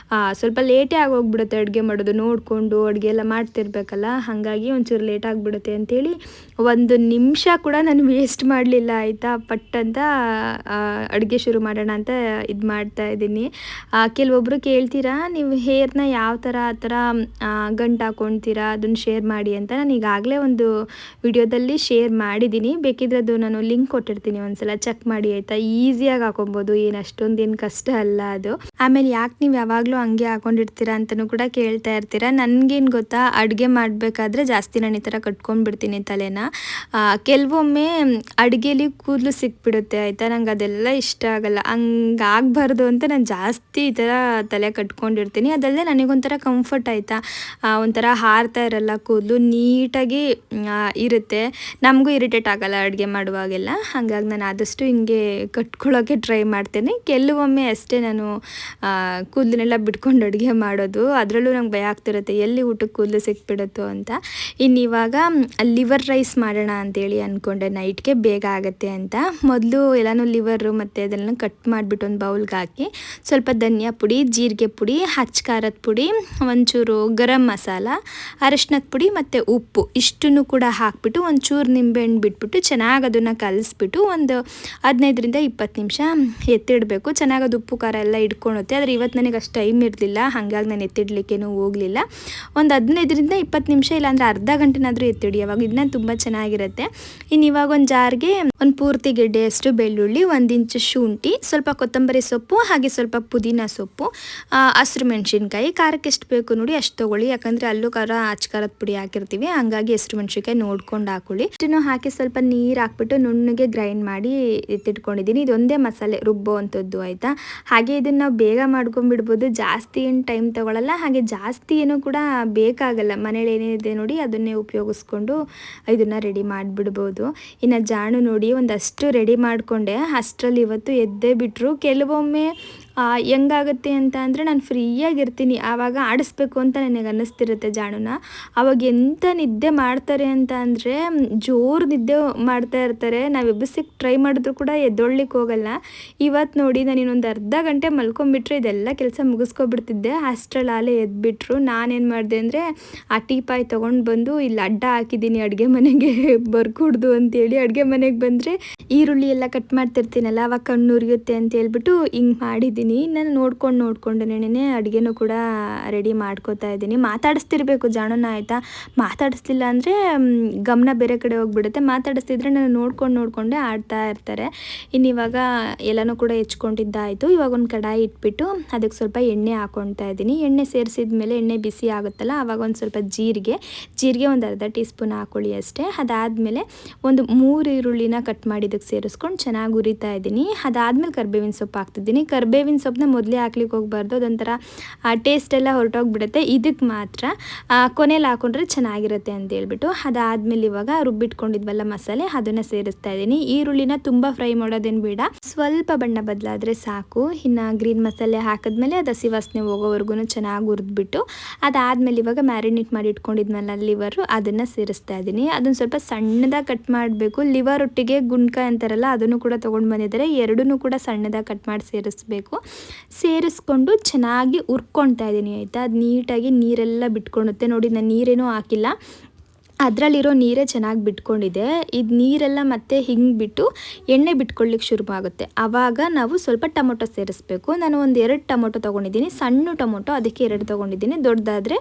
ಸ್ವಲ್ಪ ಲೇಟೇ ಆಗೋಗ್ಬಿಡುತ್ತೆ ಅಡುಗೆ ಮಾಡೋದು. ನೋಡಿಕೊಂಡು ಅಡುಗೆ ಎಲ್ಲ ಮಾಡ್ತಿರ್ಬೇಕಲ್ಲ, ಹಾಗಾಗಿ ಒಂಚೂರು ಲೇಟ್ ಆಗಿಬಿಡುತ್ತೆ ಅಂಥೇಳಿ 1 ನಿಮಿಷ ಕೂಡ ನಾನು ವೇಸ್ಟ್ ಮಾಡಲಿಲ್ಲ ಆಯಿತಾ. ಪಟ್ಟಂತ ಅಡುಗೆ ಶುರು ಮಾಡೋಣ ಅಂತ ಇದು ಮಾಡ್ತಾಯಿದ್ದೀನಿ. ಕೆಲವೊಬ್ಬರು ಕೇಳ್ತೀರಾ ನೀವು ಹೇರ್ನ ಯಾವ ಥರ ಆ ಥರ ಗಂಟು ಹಾಕ್ಕೊಳ್ತೀರಾ, ಅದನ್ನು ಶೇರ್ ಮಾಡಿ ಅಂತ. ನಾನು ಈಗಾಗಲೇ ಒಂದು ವಿಡಿಯೋದಲ್ಲಿ ಶೇರ್ ಮಾಡಿದ್ದೀನಿ, ಬೇಕಿದ್ರೆ ಅದು ನಾನು ಲಿಂಕ್ ಕೊಟ್ಟಿರ್ತೀನಿ, ಒಂದ್ಸಲ ಚೆಕ್ ಮಾಡಿ ಆಯಿತಾ. ಈಸಿಯಾಗಿ ಹಾಕೊಬೋದು, ಏನು ಅಷ್ಟೊಂದೇನು ಕಷ್ಟ ಅಲ್ಲ ಅದು. ಆಮೇಲೆ ಯಾಕೆ ನೀವು ಯಾವಾಗಲೂ ಹಂಗೆ ಹಾಕೊಂಡಿರ್ತೀರಾ ಅಂತಲೂ ಕೂಡ ಕೇಳ್ತಾ ಇರ್ತೀರಾ. ನನಗೇನು ಗೊತ್ತಾ, ಅಡುಗೆ ಮಾಡಬೇಕಾದ್ರೆ ಜಾಸ್ತಿ ನಾನು ಈ ಥರ ಕಟ್ಕೊಂಡ್ಬಿಡ್ತೀನಿ ತಲೆನ. ಕೆಲವೊಮ್ಮೆ ಅಡುಗೆಲಿ ಕೂದಲು ಸಿಕ್ಬಿಡುತ್ತೆ ಆಯಿತಾ, ನಂಗೆ ಅದೆಲ್ಲ ಇಷ್ಟ ಆಗಲ್ಲ. ಹಂಗಾಗಬಾರ್ದು ಅಂತ ನಾನು ಜಾಸ್ತಿ ಈ ಥರ ತಲೆ ಕಟ್ಕೊಂಡಿರ್ತೀನಿ. ಅದಲ್ಲದೆ ನನಗೊಂಥರ ಕಂಫರ್ಟ್ ಆಯಿತಾ, ಒಂಥರ ಹಾರ್ತಾ ಇರಲ್ಲ ಕೂದಲು, ನೀಟಾಗಿ ಇರುತ್ತೆ. ನಮಗೂ ಇರಿಟೇಟ್ ಆಗಲ್ಲ ಅಡುಗೆ ಮಾಡುವಾಗೆಲ್ಲ. ಹಾಗಾಗಿ ನಾನು ಆದಷ್ಟು ಹಿಂಗೆ ಕಟ್ಕೊಳ್ಳೋಕ್ಕೆ ಟ್ರೈ ಮಾಡ್ತೇನೆ. ಕೆಲವೊಮ್ಮೆ ಅಷ್ಟೇ ನಾನು ಕೂದಲನ್ನೆಲ್ಲ ಬಿಟ್ಕೊಂಡು ಅಡುಗೆ ಮಾಡೋದು. ಅದರಲ್ಲೂ ನಂಗೆ ಭಯ ಆಗ್ತಿರುತ್ತೆ ಎಲ್ಲಿ ಊಟಕ್ಕೆ ಕೂದಲು ಸಿಕ್ಬಿಡುತ್ತೋ ಅಂತ. ಇನ್ನು ಇವಾಗ ಲಿವರ್ ರೈಸ್ ಮಾಡೋಣ ಅಂತೇಳಿ ಅಂದ್ಕೊಂಡೆ, ನೈಟ್ಗೆ ಬೇಗ ಆಗುತ್ತೆ ಅಂತ. ಮೊದಲು ಎಲ್ಲನೂ ಲಿವರು ಮತ್ತು ಅದೆಲ್ಲ ಕಟ್ ಮಾಡಿಬಿಟ್ಟು ಒಂದು ಬೌಲ್ಗೆ ಹಾಕಿ ಸ್ವಲ್ಪ ಧನಿಯಾ ಪುಡಿ, ಜೀರಿಗೆ ಪುಡಿ, ಹಚ್ಚ ಖಾರದ ಪುಡಿ, ಒಂಚೂರು ಗರಂ ಮಸಾಲ, ಅರಿಶಿನದ ಪುಡಿ ಮತ್ತು ಉಪ್ಪು ಇಷ್ಟನ್ನು ಕೂಡ ಹಾಕಿಬಿಟ್ಟು ಒಂಚೂರು ನಿಂಬೆಹಣ್ಣು ಬಿಟ್ಬಿಟ್ಟು ಚೆನ್ನಾಗಿ ಅದನ್ನು ಕಲಿಸ್ಬಿಟ್ಟು ಒಂದು 15-20 ನಿಮಿಷ ಎತ್ತಿಡಬೇಕು. ಚೆನ್ನಾಗಿ ಅದು ಉಪ್ಪು ಖಾರ ಎಲ್ಲ ಇಟ್ಕೊಳುತ್ತೆ. ಆದರೆ ಇವತ್ತು ನನಗೆ ಅಷ್ಟು ಟೈಮ್ ಇರಲಿಲ್ಲ, ಹಾಗಾಗಿ ನಾನು ಎತ್ತಿಡ್ಲಿಕ್ಕೇನೂ ಹೋಗಲಿಲ್ಲ. ಒಂದು 15-20 ನಿಮಿಷ ಇಲ್ಲಾಂದರೆ ಅರ್ಧ ಗಂಟೆನಾದರೂ ಎತ್ತಿಡಿ, ಅವಾಗ ಇದನ್ನ ತುಂಬ ಚೆನ್ನಾಗಿರುತ್ತೆ. ಇನ್ನು ಇವಾಗ ಒಂದು ಜಾರ್ಗೆ ಒಂದು ಪೂರ್ತಿ ಗೆಡ್ಡೆಯಷ್ಟು ಬೆಳ್ಳುಳ್ಳಿ, 1 ಇಂಚು ಶುಂಠಿ, ಸ್ವಲ್ಪ ಕೊತ್ತಂಬರಿ ಸೊಪ್ಪು, ಹಾಗೆ ಸ್ವಲ್ಪ ಪುದೀನ ಸೊಪ್ಪು, ಹಸಿರು ಮೆಣಸಿನ್ಕಾಯಿ, ಖಾರಕ್ಕೆ ಎಷ್ಟು ಬೇಕು ನೋಡಿ ಅಷ್ಟು ತೊಗೊಳ್ಳಿ. ಯಾಕಂದರೆ ಅಲ್ಲೂ ಖಾರ ಹಚ್ಚ ಖಾರದ ಪುಡಿ ಹಾಕಿರ್ತೀವಿ, ಹಂಗಾಗಿ ಹಸಿರು ಮೆಣಸಿನ್ಕಾಯಿ ನೋಡ್ಕೊಂಡು ಹಾಕೊಳ್ಳಿ. ಇಷ್ಟನ್ನು ಹಾಕಿ ಸ್ವಲ್ಪ ನೀರು ಹಾಕ್ಬಿಟ್ಟು ನುಣ್ಣಗೆ ಗ್ರೈಂಡ್ ಮಾಡಿ ಎತ್ತಿಟ್ಕೊಂಡಿದ್ದೀನಿ. ಇದೊಂದೇ ಮಸಾಲೆ ರುಬ್ಬೋ ಅಂಥದ್ದು ಆಯಿತಾ. ಹಾಗೆ ಇದನ್ನು ನಾವು ಬೇಗ ಮಾಡ್ಕೊಂಡ್ಬಿಡ್ಬೋದು, ಜಾಸ್ತಿ ಏನು ಟೈಮ್ ತೊಗೊಳ್ಳಲ್ಲ, ಹಾಗೆ ಜಾಸ್ತಿ ಏನೂ ಕೂಡ ಬೇಕಾಗಲ್ಲ. ಮನೇಲಿ ಏನೇನಿದೆ ನೋಡಿ ಅದನ್ನೇ ಉಪಯೋಗಿಸ್ಕೊಂಡು ಇದನ್ನು ರೆಡಿ ಮಾಡಿಬಿಡ್ಬೋದು. ಇನ್ನು ಜಾಣು ನೋಡಿ ಒಂದಷ್ಟು ರೆಡಿ ಮಾಡಿಕೊಂಡೆ, ಅಷ್ಟರಲ್ಲಿ ಇವತ್ತು ಎದ್ದೇ ಬಿಟ್ಟರು. ಕೆಲವೊಮ್ಮೆ ಹೆಂಗಾಗುತ್ತೆ ಅಂತ ಅಂದರೆ ನಾನು ಫ್ರೀಯಾಗಿರ್ತೀನಿ, ಆವಾಗ ಆಡಿಸ್ಬೇಕು ಅಂತ ನನಗೆ ಅನ್ನಿಸ್ತಿರುತ್ತೆ ಜಾಣುನ. ಆವಾಗ ಎಂಥ ನಿದ್ದೆ ಮಾಡ್ತಾರೆ ಅಂತ ಅಂದರೆ ಜೋರು ನಿದ್ದೆ ಮಾಡ್ತಾ ಇರ್ತಾರೆ. ನಾವು ಎಬ್ಬಿಸಕ್ಕೆ ಟ್ರೈ ಮಾಡಿದ್ರು ಕೂಡ ಎದ್ದೊಳ್ಲಿಕ್ಕೆ ಹೋಗಲ್ಲ. ಇವತ್ತು ನೋಡಿ ನಾನು ಇನ್ನೊಂದು ಅರ್ಧ ಗಂಟೆ ಮಲ್ಕೊಂಡ್ಬಿಟ್ರೆ ಇದೆಲ್ಲ ಕೆಲಸ ಮುಗಿಸ್ಕೊಬಿಡ್ತಿದ್ದೆ. ಅಷ್ಟರಲ್ಲಿ ಆಲೇ ಎದ್ಬಿಟ್ರು. ನಾನೇನು ಮಾಡಿದೆ ಅಂದರೆ ಆ ಟೀಪಾಯಿ ತೊಗೊಂಡು ಬಂದು ಇಲ್ಲಿ ಅಡ್ಡ ಹಾಕಿದ್ದೀನಿ ಅಡುಗೆ ಮನೆಗೆ ಬರ್ಕೂಡ್ದು ಅಂತೇಳಿ. ಅಡುಗೆ ಮನೆಗೆ ಬಂದರೆ ಈರುಳ್ಳಿ ಎಲ್ಲ ಕಟ್ ಮಾಡ್ತಿರ್ತೀನಲ್ಲ, ಅವಾಗ ಕಣ್ಣು ಉರಿಯುತ್ತೆ ಅಂತ ಹೇಳ್ಬಿಟ್ಟು ಹಿಂಗೆ ಮಾಡಿದ್ದೀನಿ. ನಾನು ನೋಡ್ಕೊಂಡು ನೆನೆ ಅಡುಗೆನೂ ಕೂಡ ರೆಡಿ ಮಾಡ್ಕೋತಾ ಇದ್ದೀನಿ. ಮಾತಾಡಿಸ್ತಿರ್ಬೇಕು ಜಾಣನ ಆಯಿತಾ, ಮಾತಾಡಿಸ್ಲಿಲ್ಲ ಅಂದರೆ ಗಮನ ಬೇರೆ ಕಡೆ ಹೋಗ್ಬಿಡುತ್ತೆ. ಮಾತಾಡಿಸ್ತಿದ್ರೆ ನಾನು ನೋಡ್ಕೊಂಡೇ ಆಡ್ತಾ ಇರ್ತಾರೆ. ಇನ್ನು ಇವಾಗ ಎಲ್ಲನೂ ಕೂಡ ಹೆಚ್ಕೊಂಡಿದ್ದಾಯಿತು. ಇವಾಗ ಒಂದು ಕಡಾಯಿ ಇಟ್ಬಿಟ್ಟು ಅದಕ್ಕೆ ಸ್ವಲ್ಪ ಎಣ್ಣೆ ಹಾಕ್ಕೊಳ್ತಾ ಇದ್ದೀನಿ. ಎಣ್ಣೆ ಸೇರಿಸಿದ ಮೇಲೆ ಎಣ್ಣೆ ಬಿಸಿ ಆಗುತ್ತಲ್ಲ, ಆವಾಗ ಒಂದು ಸ್ವಲ್ಪ ಜೀರಿಗೆ ಒಂದು ಅರ್ಧ ಟೀ ಸ್ಪೂನ್ ಹಾಕ್ಕೊಳ್ಳಿ ಅಷ್ಟೇ. ಅದಾದಮೇಲೆ ಒಂದು 3 ಈರುಳ್ಳಿನ ಕಟ್ ಮಾಡಿ ಇದಕ್ಕೆ ಸೇರಿಸ್ಕೊಂಡು ಚೆನ್ನಾಗಿ ಉರಿತಾ ಇದ್ದೀನಿ. ಅದಾದಮೇಲೆ ಕರಿಬೇವಿನ ಸೊಪ್ಪು ಹಾಕ್ತಿದ್ದೀನಿ. ಕರಿಬೇವಿನ ಸೊಪ್ಪನ್ನ ಮೊದಲೇ ಹಾಕ್ಲಿಕ್ಕೆ ಹೋಗಬಾರ್ದು, ಅದೊಂಥರ ಟೇಸ್ಟ್ ಎಲ್ಲ ಹೊರಟೋಗ್ಬಿಡುತ್ತೆ. ಇದಕ್ಕೆ ಮಾತ್ರ ಕೊನೆಯಲ್ಲಿ ಹಾಕೊಂಡ್ರೆ ಚೆನ್ನಾಗಿರುತ್ತೆ ಅಂತ ಹೇಳ್ಬಿಟ್ಟು ಅದಾದಮೇಲೆ ಇವಾಗ ರುಬ್ಬಿಟ್ಕೊಂಡಿದ್ವಲ್ಲ ಮಸಾಲೆ ಅದನ್ನು ಸೇರಿಸ್ತಾ ಇದ್ದೀನಿ. ಈರುಳ್ಳಿನ ತುಂಬ ಫ್ರೈ ಮಾಡೋದೇನು ಬೇಡ, ಸ್ವಲ್ಪ ಬಣ್ಣ ಬದಲಾದರೆ ಸಾಕು. ಇನ್ನು ಗ್ರೀನ್ ಮಸಾಲೆ ಹಾಕಿದ್ಮೇಲೆ ಅದು ಹಸಿ ವಾಸನೆ ಹೋಗೋವರೆಗೂ ಚೆನ್ನಾಗಿ ಹುರಿದ್ಬಿಟ್ಟು ಅದಾದಮೇಲೆ ಇವಾಗ ಮ್ಯಾರಿನೇಟ್ ಮಾಡಿ ಇಟ್ಕೊಂಡಿದ್ಮೇಲೆ ಲಿವರು ಅದನ್ನು ಸೇರಿಸ್ತಾ ಇದ್ದೀನಿ. ಅದನ್ನು ಸ್ವಲ್ಪ ಸಣ್ಣದಾಗಿ ಕಟ್ ಮಾಡಬೇಕು. ಲಿವರ್ ಒಟ್ಟಿಗೆ ಗುಣ್ಕಾಯಿ ಅಂತಾರಲ್ಲ ಅದನ್ನು ಕೂಡ ತೊಗೊಂಡು ಬಂದಿದ್ದಾರೆ. ಎರಡನ್ನೂ ಕೂಡ ಸಣ್ಣದಾಗಿ ಕಟ್ ಮಾಡಿ ಸೇರಿಸ್ಬೇಕು. ಸೇರಿಸ್ಕೊಂಡು ಚೆನ್ನಾಗಿ ಹುರ್ಕೊಳ್ತಾ ಇದ್ದೀನಿ ಆಯಿತಾ. ಅದು ನೀಟಾಗಿ ನೀರೆಲ್ಲ ಬಿಟ್ಕೊಳುತ್ತೆ ನೋಡಿ. ನಾನು ನೀರೇನೂ ಹಾಕಿಲ್ಲ, ಅದರಲ್ಲಿರೋ ನೀರೇ ಚೆನ್ನಾಗಿ ಬಿಟ್ಕೊಂಡಿದೆ. ಇದು ನೀರೆಲ್ಲ ಮತ್ತೆ ಹಿಂಗೆ ಬಿಟ್ಟು ಎಣ್ಣೆ ಬಿಟ್ಕೊಳ್ಳಿಕ್ಕೆ ಶುರು ಆಗುತ್ತೆ. ಆವಾಗ ನಾವು ಸ್ವಲ್ಪ ಟೊಮೊಟೊ ಸೇರಿಸ್ಬೇಕು. ನಾನು ಒಂದು 2 ಟೊಮೊಟೊ ತೊಗೊಂಡಿದ್ದೀನಿ, ಸಣ್ಣ ಟೊಮೊಟೊ, ಅದಕ್ಕೆ 2 ತೊಗೊಂಡಿದ್ದೀನಿ. ದೊಡ್ಡದಾದರೆ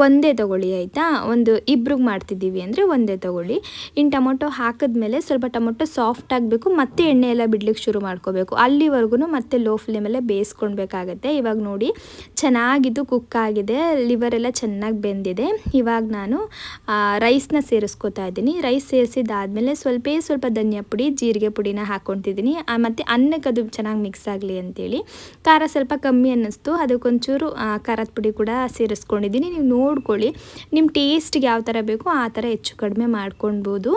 ಒಂದೇ ತೊಗೊಳ್ಳಿ ಆಯಿತಾ. ಒಂದು ಇಬ್ರಿಗೆ ಮಾಡ್ತಿದ್ದೀವಿ ಅಂದರೆ ಒಂದೇ ತೊಗೊಳ್ಳಿ. ಇನ್ನು ಟೊಮೊಟೊ ಹಾಕಿದ್ಮೇಲೆ ಸ್ವಲ್ಪ ಟೊಮೊಟೊ ಸಾಫ್ಟ್ ಆಗಬೇಕು, ಮತ್ತೆ ಎಣ್ಣೆ ಎಲ್ಲ ಬಿಡ್ಲಿಕ್ಕೆ ಶುರು ಮಾಡ್ಕೋಬೇಕು. ಅಲ್ಲಿವರೆಗೂ ಮತ್ತೆ ಲೋ ಫ್ಲೇಮಲ್ಲೇ ಬೇಯಿಸ್ಕೊಳ್ಬೇಕಾಗತ್ತೆ. ಇವಾಗ ನೋಡಿ ಚೆನ್ನಾಗಿದ್ದು ಕುಕ್ ಆಗಿದೆ, ಲಿವರೆಲ್ಲ ಚೆನ್ನಾಗಿ ಬೆಂದಿದೆ. ಇವಾಗ ನಾನು ರೈಸ್ನ ಸೇರಿಸ್ಕೊತಾ ಇದ್ದೀನಿ. ರೈಸ್ ಸೇರಿಸಿದ್ದಾದಮೇಲೆ ಸ್ವಲ್ಪ ಧನಿಯಾ ಪುಡಿ, ಜೀರಿಗೆ ಪುಡಿನ ಹಾಕ್ಕೊತಿದ್ದೀನಿ. ಮತ್ತು ಅನ್ನಕ್ಕೆ ಅದು ಚೆನ್ನಾಗಿ ಮಿಕ್ಸ್ ಆಗಲಿ ಅಂತೇಳಿ. ಖಾರ ಸ್ವಲ್ಪ ಕಮ್ಮಿ ಅನ್ನಿಸ್ತು, ಅದಕ್ಕೊಂಚೂರು ಖಾರದ ಪುಡಿ ಕೂಡ ಸೇರಿಸ್ಕೊಂಡಿದ್ದೀನಿ. ನೀವು ನೋಡ್ಕೊಳ್ಳಿ, ನಿಮ್ಮ ಟೇಸ್ಟ್ಗೆ ಯಾವ ಥರ ಬೇಕೋ ಆ ಥರ ಹೆಚ್ಚು ಕಡಿಮೆ ಮಾಡ್ಕೊಳ್ಬೋದು.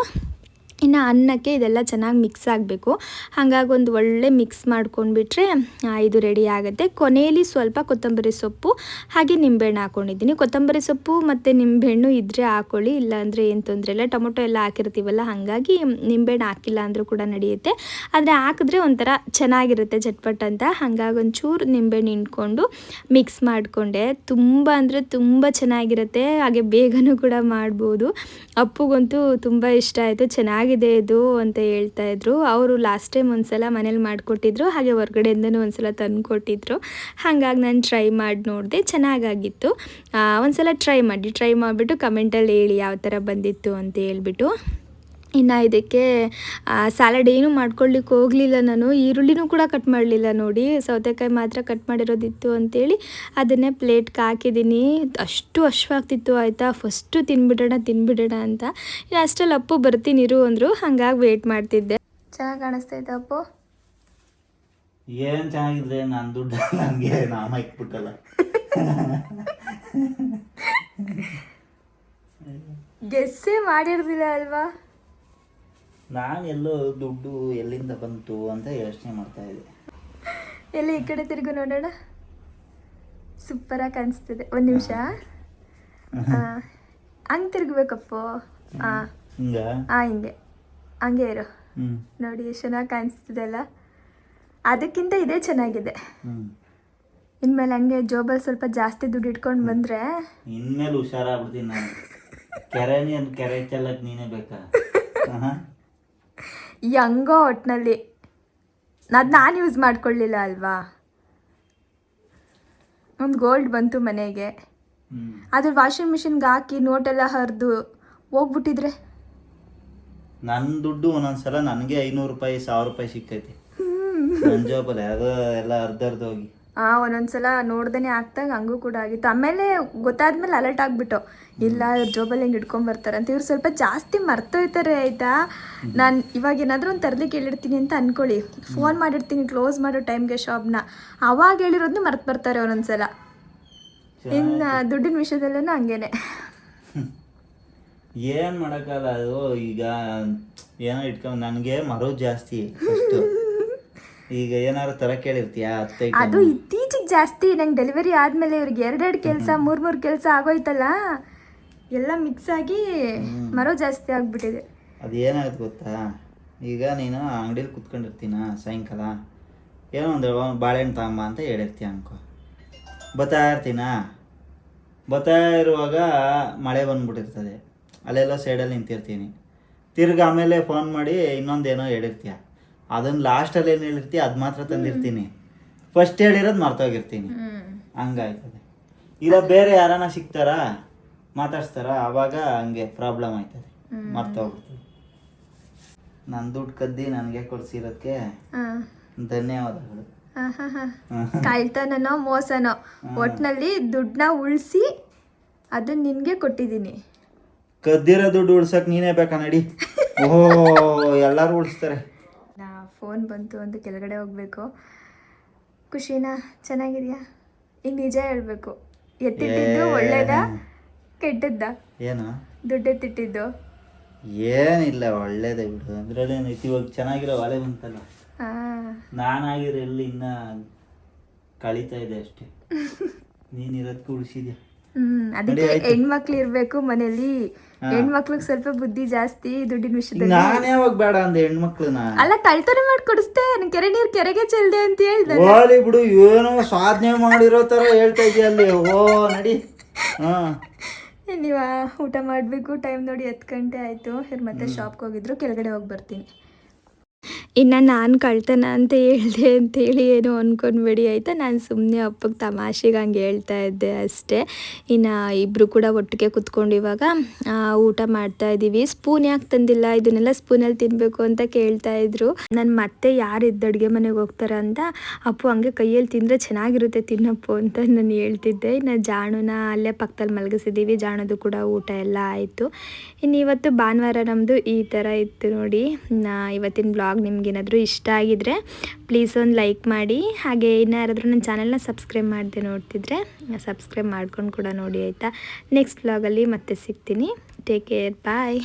ಇನ್ನು ಅನ್ನಕ್ಕೆ ಇದೆಲ್ಲ ಚೆನ್ನಾಗಿ ಮಿಕ್ಸ್ ಆಗಬೇಕು. ಹಾಗಾಗಿ ಒಂದು ಒಳ್ಳೆ ಮಿಕ್ಸ್ ಮಾಡ್ಕೊಂಡ್ಬಿಟ್ರೆ ಇದು ರೆಡಿ ಆಗುತ್ತೆ. ಕೊನೆಯಲ್ಲಿ ಸ್ವಲ್ಪ ಕೊತ್ತಂಬರಿ ಸೊಪ್ಪು ಹಾಗೆ ನಿಂಬೆಹಣ್ಣು ಹಾಕ್ಕೊಂಡಿದ್ದೀನಿ. ಕೊತ್ತಂಬರಿ ಸೊಪ್ಪು ಮತ್ತು ನಿಂಬೆಹಣ್ಣು ಇದ್ದರೆ ಹಾಕ್ಕೊಳ್ಳಿ, ಇಲ್ಲಾಂದರೆ ಏನು ತೊಂದರೆ ಇಲ್ಲ. ಟೊಮೊಟೊ ಎಲ್ಲ ಹಾಕಿರ್ತೀವಲ್ಲ, ಹಾಗಾಗಿ ನಿಂಬೆಹಣ್ಣು ಹಾಕಿಲ್ಲ ಅಂದರೂ ಕೂಡ ನಡೆಯುತ್ತೆ. ಆದರೆ ಹಾಕಿದ್ರೆ ಒಂಥರ ಚೆನ್ನಾಗಿರುತ್ತೆ ಚಟ್ಪಟ್ ಅಂತ. ಹಾಗಾಗಿ ಒಂಚೂರು ನಿಂಬೆಹಣ್ಣು ಹಿಂಡ್ಕೊಂಡು ಮಿಕ್ಸ್ ಮಾಡಿಕೊಂಡೆ. ತುಂಬ ಅಂದರೆ ತುಂಬ ಚೆನ್ನಾಗಿರುತ್ತೆ, ಹಾಗೆ ಬೇಗನೂ ಕೂಡ ಮಾಡ್ಬೋದು. ಅಪ್ಪುಗಂತೂ ತುಂಬ ಇಷ್ಟ ಆಯಿತು. ಚೆನ್ನಾಗಿದೆ ಇದು ಅಂತ ಹೇಳ್ತಾ ಇದ್ರು. ಅವರು ಲಾಸ್ಟ್ ಟೈಮ್ ಒಂದ್ಸಲ ಮನೇಲಿ ಮಾಡಿಕೊಟ್ಟಿದ್ರು, ಹಾಗೆ ಹೊರಗಡೆಯಿಂದನೂ ಒಂದ್ಸಲ ತಂದು ಕೊಟ್ಟಿದ್ರು. ಹಾಗಾಗಿ ನಾನು ಟ್ರೈ ಮಾಡಿ ನೋಡಿದೆ, ಚೆನ್ನಾಗಾಗಿತ್ತು. ಒಂದ್ಸಲ ಟ್ರೈ ಮಾಡಿಬಿಟ್ಟು ಕಮೆಂಟಲ್ಲಿ ಹೇಳಿ ಯಾವ ಥರ ಬಂದಿತ್ತು ಅಂತ ಹೇಳ್ಬಿಟ್ಟು. ಇನ್ನು ಇದಕ್ಕೆ ಸ್ಯಾಲಡ್ ಏನೂ ಮಾಡ್ಕೊಳ್ಳಿಕ್ಕೆ ಹೋಗಲಿಲ್ಲ ನಾನು. ಈರುಳ್ಳಿನೂ ಕೂಡ ಕಟ್ ಮಾಡಲಿಲ್ಲ ನೋಡಿ, ಸೌತೆಕಾಯಿ ಮಾತ್ರ ಕಟ್ ಮಾಡಿರೋದಿತ್ತು ಅಂಥೇಳಿ ಅದನ್ನೇ ಪ್ಲೇಟ್ಗೆ ಹಾಕಿದ್ದೀನಿ. ಅಷ್ಟು ಹಶ್ವಾಗ್ತಿತ್ತು ಆಯಿತಾ, ಫಸ್ಟು ತಿನ್ಬಿಡೋಣ ಅಂತ. ಇನ್ನು ಅಷ್ಟರಲ್ಲಿ ಅಪ್ಪು ಬರ್ತೀನಿರು ಅಂದರು, ಹಾಗಾಗಿ ವೆಯ್ಟ್ ಮಾಡ್ತಿದ್ದೆ. ಚೆನ್ನಾಗಿ ಕಾಣಿಸ್ತೈತೆ ಅಪ್ಪು? ಏನು ಚೆನ್ನಾಗಿದ್ರೆ ನನ್ನ ದುಡ್ಡು ನನಗೆ ನಾಮ ಇಕ್ಬಿಟ್ಟಲ್ಲ. ಗೆಸ್ಸೇ ಮಾಡಿರ್ಲಿಲ್ಲ ಅಲ್ವಾ? ನಾನು ಎಲ್ಲೋ ದುಡ್ಡು ಎಲ್ಲಿಂದ ಬಂತು ಅಂತ ಯೋಚನೆ ಮಾಡ್ತಾ ಇದ್ದೆ. ಎಲ್ಲ ಈ ಕಡೆ ತಿರುಗು ನೋಡೋಣ. ಸೂಪರಾಗಿ ಕಾಣಿಸ್ತಿದೆ. ಒಂದು ನಿಮಿಷ, ಹಂಗೆ ತಿರುಗಬೇಕಪ್ಪು. ಹಿಂಗೆ ಹಂಗೆ ಇರು. ನೋಡಿ ಎಷ್ಟು ಚೆನ್ನಾಗಿ ಕಾಣಿಸ್ತಿದೆ ಅಲ್ಲ. ಅದಕ್ಕಿಂತ ಇದೇ ಚೆನ್ನಾಗಿದೆ. ಇನ್ಮೇಲೆ ಹಂಗೆ ಜೋಬಲ್ಲಿ ಸ್ವಲ್ಪ ಜಾಸ್ತಿ ದುಡ್ಡು ಇಟ್ಕೊಂಡು ಬಂದರೆ ಇನ್ಮೇಲೆ ಹುಷಾರಾಗ್ಬಿಡ್ತೀನಿ ನಾನು. ಕೆರೆ ಚೆಲ್ಲಕ್ಕೆ ನೀನೇ ಬೇಕಾ? ಹೆಂಗೋ ಒಟ್ಟಿನಲ್ಲಿ ಅದು ನಾನು ಯೂಸ್ ಮಾಡ್ಕೊಳ್ಳಿಲ್ಲ ಅಲ್ವಾ. ಒಂದು ಗೋಲ್ಡ್ ಬಂತು ಮನೆಗೆ, ಅದು ವಾಷಿಂಗ್ ಮಿಷಿನ್ಗೆ ಹಾಕಿ ನೋಟೆಲ್ಲ ಹರಿದು ಹೋಗ್ಬಿಟ್ಟಿದ್ರೆ ನನ್ನ ದುಡ್ಡು ಒಂದೊಂದ್ಸಲ ನನಗೆ 500 ರೂಪಾಯಿ 1000 ರೂಪಾಯಿ ಸಿಕ್ಕೈತಿ ನನ್ನ ಜಾಬಲ್ಲಿ. ಅದು ಎಲ್ಲ ಅರ್ಧ ಹೋಗಿ ಒಂದೊಂದ್ಸಲ ನೋಡ್ದೇ ಆಗ್ತಾಗ ಹಂಗೂ ಕೂಡ ಆಗಿತ್ತು. ಆಮೇಲೆ ಗೊತ್ತಾದ್ಮೇಲೆ ಅಲರ್ಟ್ ಆಗಿಬಿಟ್ಟು, ಇಲ್ಲ ಜೋಬಲ್ಲಿ ಹೆಂಗೆ ಇಟ್ಕೊಂಬರ್ತಾರೆ ಅಂತ. ಇವ್ರು ಸ್ವಲ್ಪ ಜಾಸ್ತಿ ಮರ್ತೋಯ್ತಾರೆ ಆಯಿತಾ. ನಾನು ಇವಾಗ ಏನಾದರೂ ಒಂದು ತರಲಿಕ್ಕೆ ಹೇಳಿರ್ತೀನಿ ಅಂತ ಅಂದ್ಕೊಳ್ಳಿ, ಫೋನ್ ಮಾಡಿರ್ತೀನಿ ಕ್ಲೋಸ್ ಮಾಡೋ ಟೈಮ್ಗೆ ಶಾಪ್ನ, ಅವಾಗ ಹೇಳಿರೋದನ್ನ ಮರ್ತು ಬರ್ತಾರೆ ಒಂದೊಂದ್ಸಲ. ಇನ್ನು ದುಡ್ಡಿನ ವಿಷಯದಲ್ಲೂ ಹಂಗೇನೆ. ಏನು ಮಾಡೋಕ್ಕಲ್ಲ, ಅದು ಈಗ ಏನೋ ಇಟ್ಕೊಂಡು ನನಗೆ ಮರೋದು ಜಾಸ್ತಿ ಫಸ್ಟು. ಈಗ ಏನಾದ್ರು ತರ ಕೇಳಿರ್ತೀಯಾ? ಅದು ಇತ್ತೀಚೆಗೆ ಜಾಸ್ತಿ. ನಂಗೆ ಡೆಲಿವರಿ ಆದಮೇಲೆ ಇವ್ರಿಗೆ 2 ಕೆಲಸ 3 ಕೆಲಸ ಆಗೋಯ್ತಲ್ಲ, ಎಲ್ಲ ಮಿಕ್ಸ್ ಆಗಿ ಮರೋ ಜಾಸ್ತಿ ಆಗಿಬಿಟ್ಟಿದೆ. ಅದು ಏನಾಗುತ್ತೆ ಗೊತ್ತಾ, ಈಗ ನೀನು ಅಂಗಡೀಲಿ ಕುತ್ಕೊಂಡಿರ್ತೀನ ಸಾಯಂಕಾಲ, ಏನೋ ಒಂದು ಬಾಳೆಹಣ್ಣು ತಗೊಂಬ ಅಂತ ಹೇಳಿರ್ತೀಯ ಅನ್ಕೋ. ಬರ್ತಾ ಇರುವಾಗ ಮಳೆ ಬಂದ್ಬಿಟ್ಟಿರ್ತದೆ, ಅಲ್ಲೆಲ್ಲ ಸೈಡಲ್ಲಿ ನಿಂತಿರ್ತೀನಿ. ತಿರ್ಗಿ ಆಮೇಲೆ ಫೋನ್ ಮಾಡಿ ಇನ್ನೊಂದೇನೋ ಹೇಳಿರ್ತೀಯ, ಅದನ್ನು ಲಾಸ್ಟಲ್ಲಿ ಏನು ಹೇಳಿರ್ತೀಯ ಅದು ಮಾತ್ರ ತಂದಿರ್ತೀನಿ, ಫಸ್ಟ್ ಹೇಳಿರೋದು ಮರ್ತೋಗಿರ್ತೀನಿ. ಹಂಗಾಯ್ತದೆ. ಇಲ್ಲ ಬೇರೆ ಯಾರನ್ನ ಸಿಗ್ತಾರಾ ಮಾತಾಡ್ಸ್ತಾರ, ಆವಾಗ ಹಂಗೆ ಪ್ರಾಬ್ಲಮ್ ಆಯ್ತದೆ, ಮರ್ತೋಗ್ಬಿಡ್ತೀವಿ. ನನ್ನ ದುಡ್ಡು ಕದ್ದಿ ನನಗೆ ಕೊಡ್ಸಿರೋದಕ್ಕೆ ಧನ್ಯವಾದಗಳು. ಕಳ್ತನನೋ ಮೋಸನೋ ಒಟ್ಟಿನಲ್ಲಿ ದುಡ್ಡನ್ನ ಉಳಿಸಿ ಅದನ್ನ ನಿನಗೆ ಕೊಟ್ಟಿದ್ದೀನಿ. ಕದ್ದಿರೋ ದುಡ್ಡು ಉಳ್ಸಕ್ ನೀನೇ ಬೇಕಾ ನಡಿ. ಓಹೋ ಎಲ್ಲರೂ ಉಳಿಸ್ತಾರೆ. ಫೋನ್ ಬಂತು ಅಂತ ಕೆಳಗಡೆ ಹೋಗ್ಬೇಕು. ಖುಷಿನಾ? ಚೆನ್ನಾಗಿದೆಯಾ? ಈಗ ನಿಜ ಹೇಳ್ಬೇಕು, ಎತ್ತಿಟ್ಟಿದ್ದು ಒಳ್ಳೇದಾ ಕೆಟ್ಟದ್ದ? ಏನು ದುಡ್ಡು ಎತ್ತಿಟ್ಟಿದ್ದು? ಏನಿಲ್ಲ, ಒಳ್ಳೇದೇ ಬಿಡು. ಅದ್ರಲ್ಲಿ ಇವಾಗ ಚೆನ್ನಾಗಿರೋ ಒಲೆ ಬಂತಲ್ಲ, ನಾನಾಗಿರೋ ಎಲ್ಲಿ ಇನ್ನ ಕಳೀತಾ ಇದೆ ಅಷ್ಟೇ. ನೀನಿರೋದಕ್ಕೆ ಉಳಿಸಿದ್ಯಾ. ಅದಕ್ಕೆ ಹೆಣ್ಮಕ್ಳು ಇರ್ಬೇಕು ಮನೇಲಿ. ಹೆಣ್ಮಕ್ಳಿಗೆ ಸ್ವಲ್ಪ ಬುದ್ಧಿ ಜಾಸ್ತಿ ದುಡ್ಡಿನ ವಿಷಯದಲ್ಲಿ. ನಾನು ಯಾವಾಗ ಬೇಡ ಅಂದೆ ಹೆಣ್ಮಕ್ಳನ್ನ? ಅಲ್ಲ, ಕಳ್ತನ ಮಾಡಿ ಕೊಡಿಸ್ತೆ. ಕೆರೆ ನೀರು ಕೆರೆಗೆ ಚೆಲ್ದೆ ಅಂತ ಹೇಳ್ದೆ. ಹೋಲಿ ಬಿಡು, ಏನೋ ಸಾಧನೆ ಮಾಡಿರೋ ತರ ಹೇಳ್ತಾ ಇದೆಯಾ ಅಲ್ಲಿ. ಓ ನಡಿ. ನೀವ ಊಟ ಮಾಡಬೇಕು. ಟೈಮ್ ನೋಡಿ 10 ಗಂಟೆ ಆಯಿತು. ಇವ್ರು ಮತ್ತೆ ಶಾಪ್ಗೆ ಹೋಗಿದ್ರು, ಕೆಳಗಡೆ ಹೋಗಿ ಬರ್ತೀನಿ. ಇನ್ನು ನಾನು ಕಳ್ತನ ಅಂತ ಹೇಳಿದೆ ಅಂತೇಳಿ ಏನೋ ಅಂದ್ಕೊಂಡ್ಬೇಡಿ ಆಯಿತಾ. ನಾನು ಸುಮ್ಮನೆ ಅಪ್ಪಗೆ ತಮಾಷೆಗೆ ಹಂಗೆ ಹೇಳ್ತಾ ಇದ್ದೆ ಅಷ್ಟೇ. ಇನ್ನು ಇಬ್ಬರು ಕೂಡ ಒಟ್ಟಿಗೆ ಕುತ್ಕೊಂಡು ಇವಾಗ ಊಟ ಮಾಡ್ತಾಯಿದ್ದೀವಿ. ಸ್ಪೂನ್ ಯಾಕೆ ತಂದಿಲ್ಲ, ಇದನ್ನೆಲ್ಲ ಸ್ಪೂನಲ್ಲಿ ತಿನ್ನಬೇಕು ಅಂತ ಕೇಳ್ತಾಯಿದ್ರು. ನಾನು ಮತ್ತೆ ಯಾರಿದ್ದು ಅಡುಗೆ ಮನೆಗೆ ಹೋಗ್ತಾರೆ ಅಂತ, ಅಪ್ಪು ಹಂಗೆ ಕೈಯಲ್ಲಿ ತಿಂದರೆ ಚೆನ್ನಾಗಿರುತ್ತೆ ತಿನ್ನಪ್ಪು ಅಂತ ನಾನು ಹೇಳ್ತಿದ್ದೆ. ಇನ್ನು ಜಾಣುನ ಅಲ್ಲೇ ಪಕ್ಕದಲ್ಲಿ ಮಲಗಿಸಿದ್ದೀವಿ. ಜಾಣದು ಕೂಡ ಊಟ ಎಲ್ಲ ಆಯಿತು. ಇನ್ನು ಇವತ್ತು ಭಾನುವಾರ ನಮ್ಮದು ಈ ಥರ ಇತ್ತು ನೋಡಿ. ಇವತ್ತಿನ ಬ್ಲಾಗ್ ನಿಮ್ಗೇನಾದರೂ ಇಷ್ಟ ಆಗಿದ್ರೆ ಪ್ಲೀಸ್ ಒಂದು ಲೈಕ್ ಮಾಡಿ. ಹಾಗೆ ಇನ್ನು ಯಾರಾದರೂ ನನ್ನ ಚಾನಲ್ನ ಸಬ್ಸ್ಕ್ರೈಬ್ ಮಾಡದೆ ನೋಡ್ತಿದ್ರೆ ಸಬ್ಸ್ಕ್ರೈಬ್ ಮಾಡ್ಕೊಂಡು ಕೂಡ ನೋಡಿ ಆಯಿತಾ. ನೆಕ್ಸ್ಟ್ ಬ್ಲಾಗಲ್ಲಿ ಮತ್ತೆ ಸಿಗ್ತೀನಿ. ಟೇಕ್ ಕೇರ್, ಬಾಯ್.